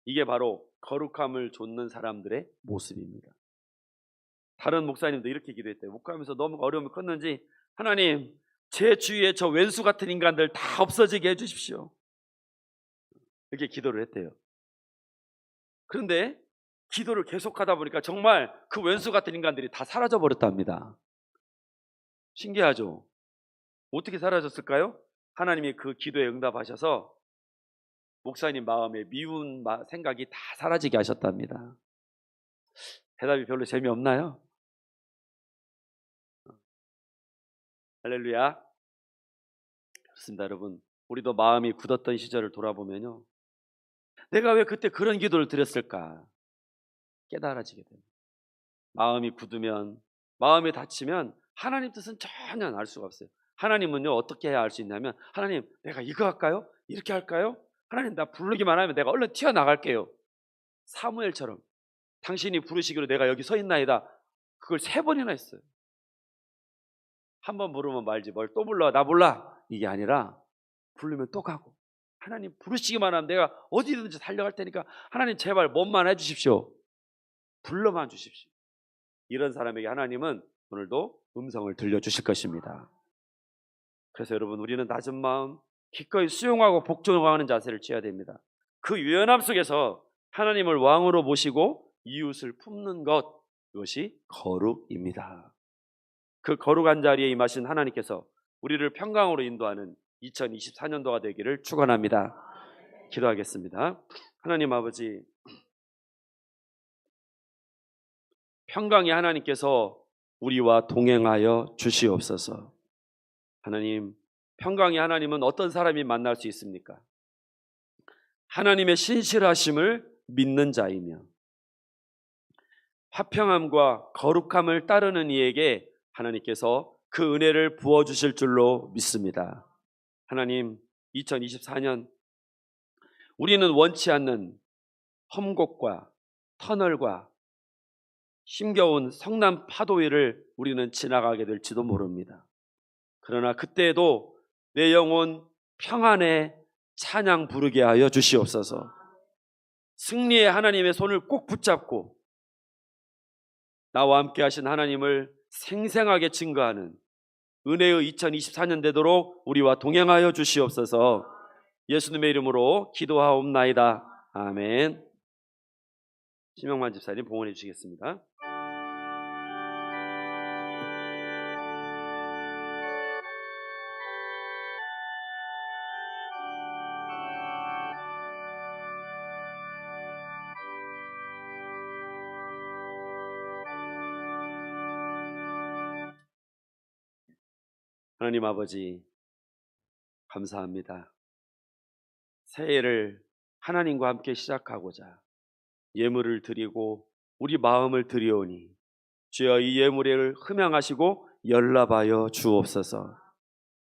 이게 바로 거룩함을 좇는 사람들의 모습입니다. 다른 목사님도 이렇게 기도했대요. 목회하면서 너무 어려움이 컸는지, 하나님, 제 주위에 저 왼수 같은 인간들 다 없어지게 해주십시오. 이렇게 기도를 했대요. 그런데 기도를 계속하다 보니까 정말 그 왼수 같은 인간들이 다 사라져 버렸답니다. 신기하죠? 어떻게 사라졌을까요? 하나님이 그 기도에 응답하셔서 목사님 마음에 미운 생각이 다 사라지게 하셨답니다. 대답이 별로 재미없나요? 할렐루야. 그렇습니다, 여러분. 우리도 마음이 굳었던 시절을 돌아보면요, 내가 왜 그때 그런 기도를 드렸을까 깨달아지게 됩니다. 마음이 굳으면, 마음이 닫히면 하나님 뜻은 전혀 알 수가 없어요. 하나님은요, 어떻게 해야 알 수 있냐면, 하나님, 내가 이거 할까요? 이렇게 할까요? 하나님, 나 부르기만 하면 내가 얼른 튀어나갈게요. 사무엘처럼 당신이 부르시기로 내가 여기 서 있나이다. 그걸 3번이나 했어요. 한 번 부르면 말지 뭘 또 불러, 나 몰라, 이게 아니라 부르면 또 가고, 하나님 부르시기만 하면 내가 어디든지 달려갈 테니까 하나님 제발 뭔만 해주십시오. 불러만 주십시오. 이런 사람에게 하나님은 오늘도 음성을 들려주실 것입니다. 그래서 여러분, 우리는 낮은 마음 기꺼이 수용하고 복종하는 자세를 취해야 됩니다. 그 유연함 속에서 하나님을 왕으로 모시고 이웃을 품는 것, 이것이 거룩입니다. 그 거룩한 자리에 임하신 하나님께서 우리를 평강으로 인도하는 2024년도가 되기를 축원합니다. 기도하겠습니다. 하나님 아버지, 평강의 하나님께서 우리와 동행하여 주시옵소서. 하나님, 평강의 하나님은 어떤 사람이 만날 수 있습니까? 하나님의 신실하심을 믿는 자이며 화평함과 거룩함을 따르는 이에게 하나님께서 그 은혜를 부어주실 줄로 믿습니다. 하나님, 2024년 우리는 원치 않는 험곡과 터널과 힘겨운 성난 파도 위를 우리는 지나가게 될지도 모릅니다. 그러나 그때에도 내 영혼 평안에 찬양 부르게 하여 주시옵소서. 승리의 하나님의 손을 꼭 붙잡고 나와 함께 하신 하나님을 생생하게 증거하는 은혜의 2024년 되도록 우리와 동행하여 주시옵소서. 예수님의 이름으로 기도하옵나이다. 아멘. 심영만 집사님 봉헌해 주시겠습니다. 하나님 아버지, 감사합니다. 새해를 하나님과 함께 시작하고자 예물을 드리고 우리 마음을 드리오니 주여 이 예물을 흠양하시고 연락하여 주옵소서.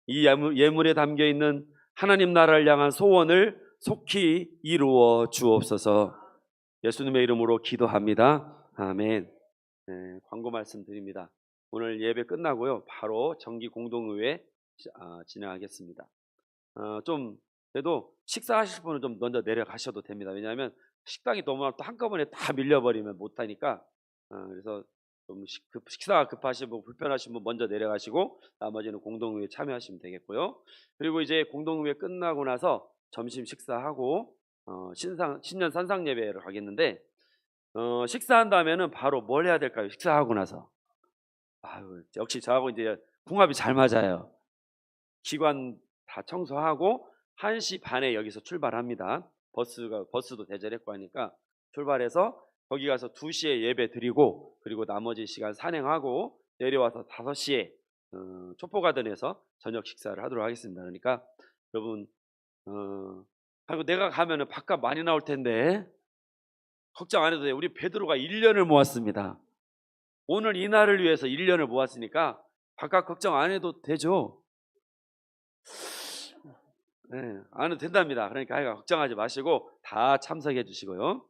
이 예물에 담겨있는 하나님 나라를 향한 소원을 속히 이루어 주옵소서. 예수님의 이름으로 기도합니다. 아멘. 네, 광고 말씀드립니다. 오늘 예배 끝나고요, 바로 정기 공동의회 진행하겠습니다. 좀 그래도 식사하실 분은 좀 먼저 내려가셔도 됩니다. 왜냐하면 식당이 너무 또 한꺼번에 다 밀려버리면 못하니까. 그래서 좀 식사가 급하신 분, 불편하신 분 먼저 내려가시고 나머지는 공동의회 참여하시면 되겠고요. 그리고 이제 공동의회 끝나고 나서 점심 식사하고 신년 산상 예배를 가겠는데 식사한 다음에는 바로 뭘 해야 될까요? 식사하고 나서 아유, 역시 저하고 이제 궁합이 잘 맞아요. 기관 다 청소하고 1시 반에 여기서 출발합니다. 버스도 대절했고 하니까 출발해서 거기 가서 2시에 예배 드리고 그리고 나머지 시간 산행하고 내려와서 5시에 촉포가든에서 저녁 식사를 하도록 하겠습니다. 그러니까 여러분 그리고 내가 가면은 밥값 많이 나올 텐데 걱정 안 해도 돼요. 우리 베드로가 1년을 모았습니다. 오늘 이 날을 위해서 1년을 모았으니까 밥값 걱정 안 해도 되죠. 네, 안 해도 된답니다. 그러니까 하여간 걱정하지 마시고 다 참석해 주시고요.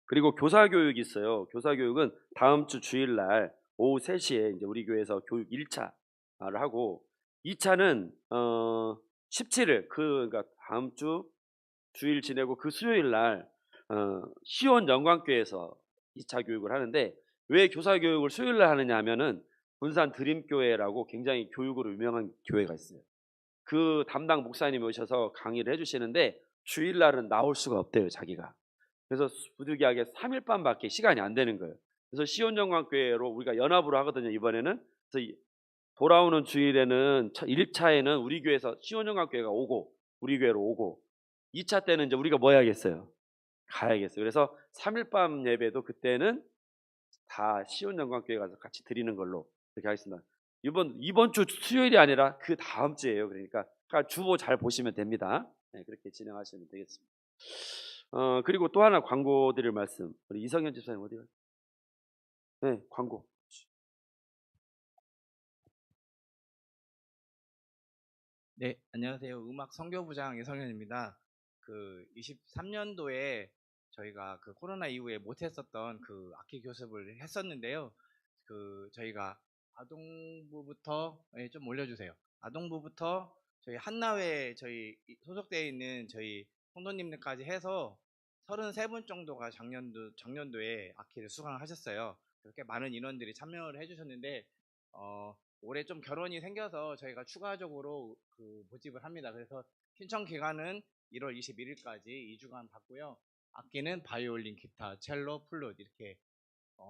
그리고 교사 교육이 있어요. 교사 교육은 다음 주 주일날 오후 3시에 이제 우리 교회에서 교육 1차를 하고 2차는 17일 그러니까 다음 주 주일 지내고 그 수요일 날 시온 영광교회에서 2차 교육을 하는데 왜 교사 교육을 수요일 날 하느냐 하면은 군산 드림교회라고 굉장히 교육으로 유명한 교회가 있어요. 그 담당 목사님이 오셔서 강의를 해주시는데 주일 날은 나올 수가 없대요, 자기가. 그래서 부득이하게 3일반밖에 시간이 안 되는 거예요. 그래서 시온 영광교회로 우리가 연합으로 하거든요, 이번에는. 그래서 돌아오는 주일에는 1차에는 우리 교회에서 시온 영광교회가 오고 우리 교회로 오고 2차 때는 이제 우리가 뭐 해야겠어요? 가야겠어요. 그래서 3일밤 예배도 그때는 다 시온 영광교회 가서 같이 드리는 걸로 그렇게 하겠습니다. 이번 주 수요일이 아니라 그 다음 주예요. 그러니까 주보 잘 보시면 됩니다. 네, 그렇게 진행하시면 되겠습니다. 그리고 또 하나 광고 드릴 말씀. 우리 이성현 집사님 어디가? 네, 광고. 네, 안녕하세요. 음악 선교부장 이성현입니다. 그 23년도에 저희가 그 코로나 이후에 못했었던 그 악기 교습을 했었는데요. 그 저희가 아동부부터 좀 올려주세요. 아동부부터 저희 한나회 저희 소속되어 있는 저희 성도님들까지 해서 33분 정도가 작년도에 악기를 수강하셨어요. 그렇게 많은 인원들이 참여를 해주셨는데 올해 좀 결혼이 생겨서 저희가 추가적으로 그 모집을 합니다. 그래서 신청 기간은 1월 21일까지 2주간 받고요. 악기는 바이올린, 기타, 첼로, 플룻 이렇게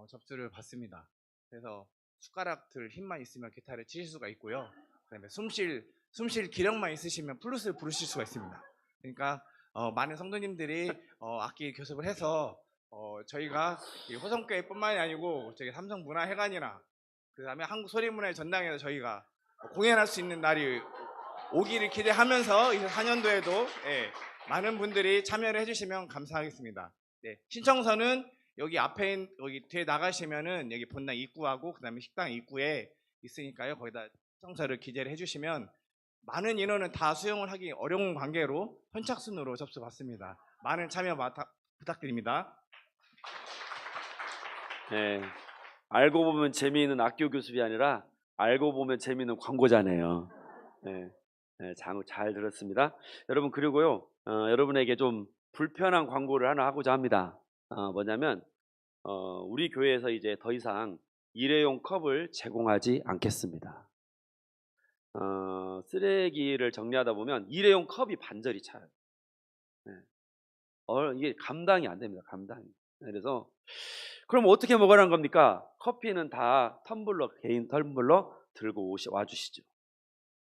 접수를 받습니다. 그래서 숟가락 들 힘만 있으면 기타를 치실 수가 있고요. 그다음에 숨쉴 기력만 있으시면 플룻을 부르실 수가 있습니다. 그러니까 많은 성도님들이 악기 교습을 해서 저희가 호성교회뿐만이 아니고 저희 삼성문화회관이나 그 다음에 한국소리문화의 전당에서 저희가 공연할 수 있는 날이 오기를 기대하면서 24년도에도 많은 분들이 참여를 해주시면 감사하겠습니다. 네, 신청서는 여기 앞에 여기 뒤에 나가시면은 여기 본당 입구하고 그 다음에 식당 입구에 있으니까요. 거기다 신청서를 기재를 해주시면 많은 인원은 다 수용을 하기 어려운 관계로 선착순으로 접수받습니다. 많은 참여 부탁드립니다. 네, 알고 보면 재미있는 악교 교습이 아니라 알고 보면 재미있는 광고자네요. 네, 네, 잘 들었습니다. 여러분 그리고요 여러분에게 좀 불편한 광고를 하나 하고자 합니다. 뭐냐면 우리 교회에서 이제 더 이상 일회용 컵을 제공하지 않겠습니다. 쓰레기를 정리하다 보면 일회용 컵이 반절이 차요. 네. 이게 감당이 안 됩니다. 감당이. 그래서 그럼 어떻게 먹으라는 겁니까? 커피는 다 개인 텀블러 들고 와주시죠.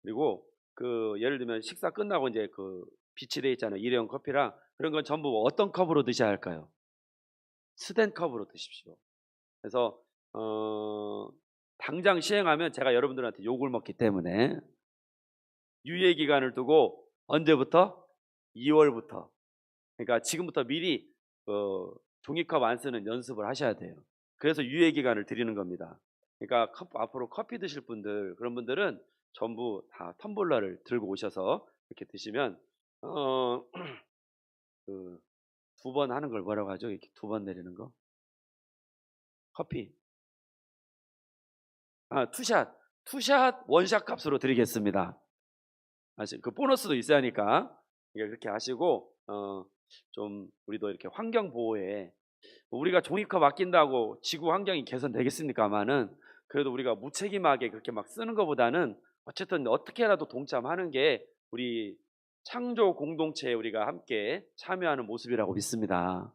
그리고 그 예를 들면 식사 끝나고 이제 그 비치돼 있잖아요. 일회용 커피랑 그런 건 전부 어떤 컵으로 드셔야 할까요? 스텐 컵으로 드십시오. 그래서 당장 시행하면 제가 여러분들한테 욕을 먹기 때문에 유예 기간을 두고 언제부터? 2월부터. 그러니까 지금부터 미리 종이컵 안 쓰는 연습을 하셔야 돼요. 그래서 유예 기간을 드리는 겁니다. 그러니까 앞으로 커피 드실 분들 그런 분들은 전부 다 텀블러를 들고 오셔서 이렇게 드시면 그 2번 하는 걸 뭐라고 하죠? 이렇게 2번 내리는 거. 커피. 투샷 원샷 값으로 드리겠습니다. 그 보너스도 있어야 하니까 그렇게 하시고 좀 우리도 이렇게 환경 보호에 우리가 종이컵 아낀다고 지구 환경이 개선되겠습니까마는 그래도 우리가 무책임하게 그렇게 막 쓰는 것보다는 어쨌든 어떻게라도 동참하는 게 우리 창조 공동체에 우리가 함께 참여하는 모습이라고 믿습니다.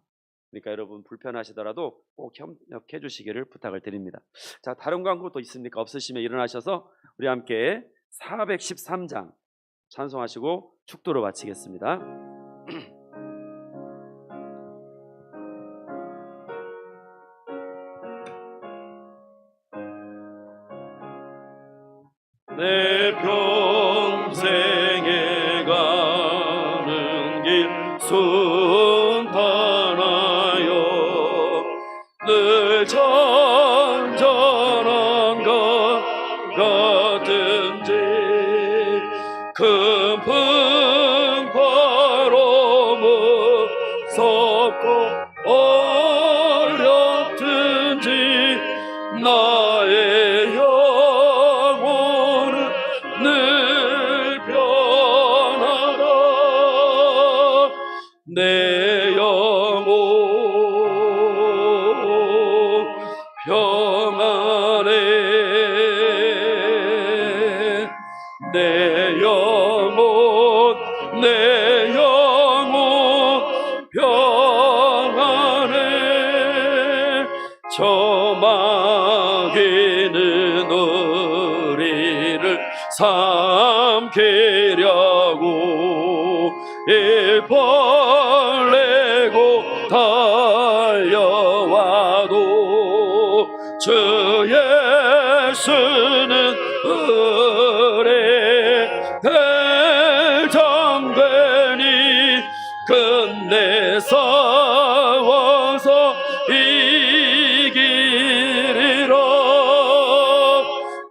그러니까 여러분 불편하시더라도 꼭 협력해 주시기를 부탁을 드립니다. 자, 다른 광고 또 있습니까? 없으시면 일어나셔서 우리 함께 413장 찬송하시고 축도로 마치겠습니다. 내 평생에 가는 길 순탄하여 늘 전전한 것 같은지 큰 풍파로 무섭고 어렵든지 나의 영혼은 늘 변하다. 내 영혼 평안해. 내 영혼 평안해. 저 마귀는 우리를 삼키려고 일벌레고 달려와도 주 예수는 을에 대장되니 끝내 싸워서 이기리라.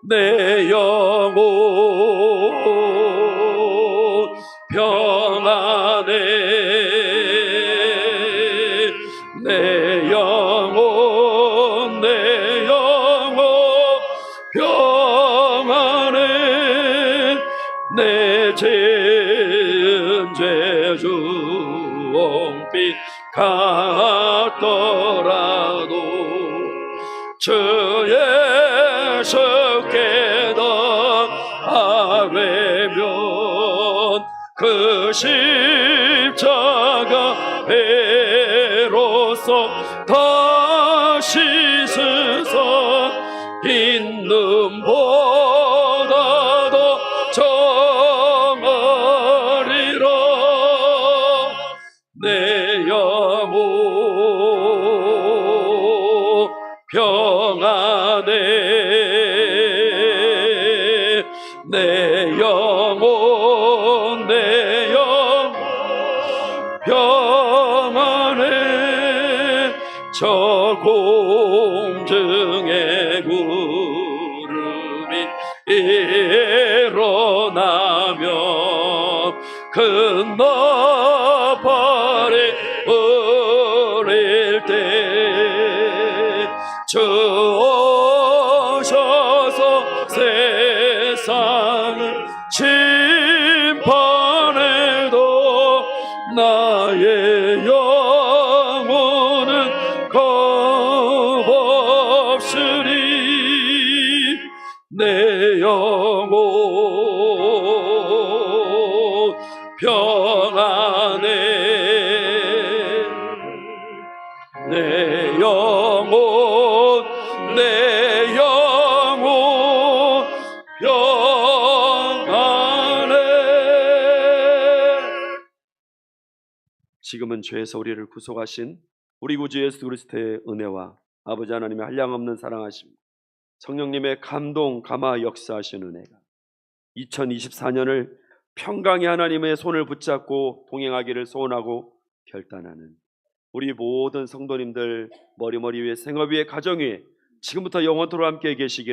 내 영혼 평안해. 내 영혼 평안해. 내 죄은 죄 주홍빛 같더라도 주 예수께 아뢰면 그 십자가 배로서 다시 스서 있는 보다 더 정하리라. 내 영혼 평안해. 내 영혼 평안해. 저 공중의 구름이 일어나며 큰 나팔에 울릴 때 주 오셔서 세상을 심판해도 나의 영혼은 겁없으리. 내 영혼 평안해. 내 영혼 평안해. 지금은 죄에서 우리를 구속하신 우리 구주 예수 그리스도의 은혜와 아버지 하나님의 한량없는 사랑하심, 성령님의 감동 감화 역사하신 은혜가 2024년을 평강의 하나님의 손을 붙잡고 동행하기를 소원하고 결단하는 우리 모든 성도님들 머리 위에 생업 위에 가정 위에 지금부터 영원토록 함께 계시기를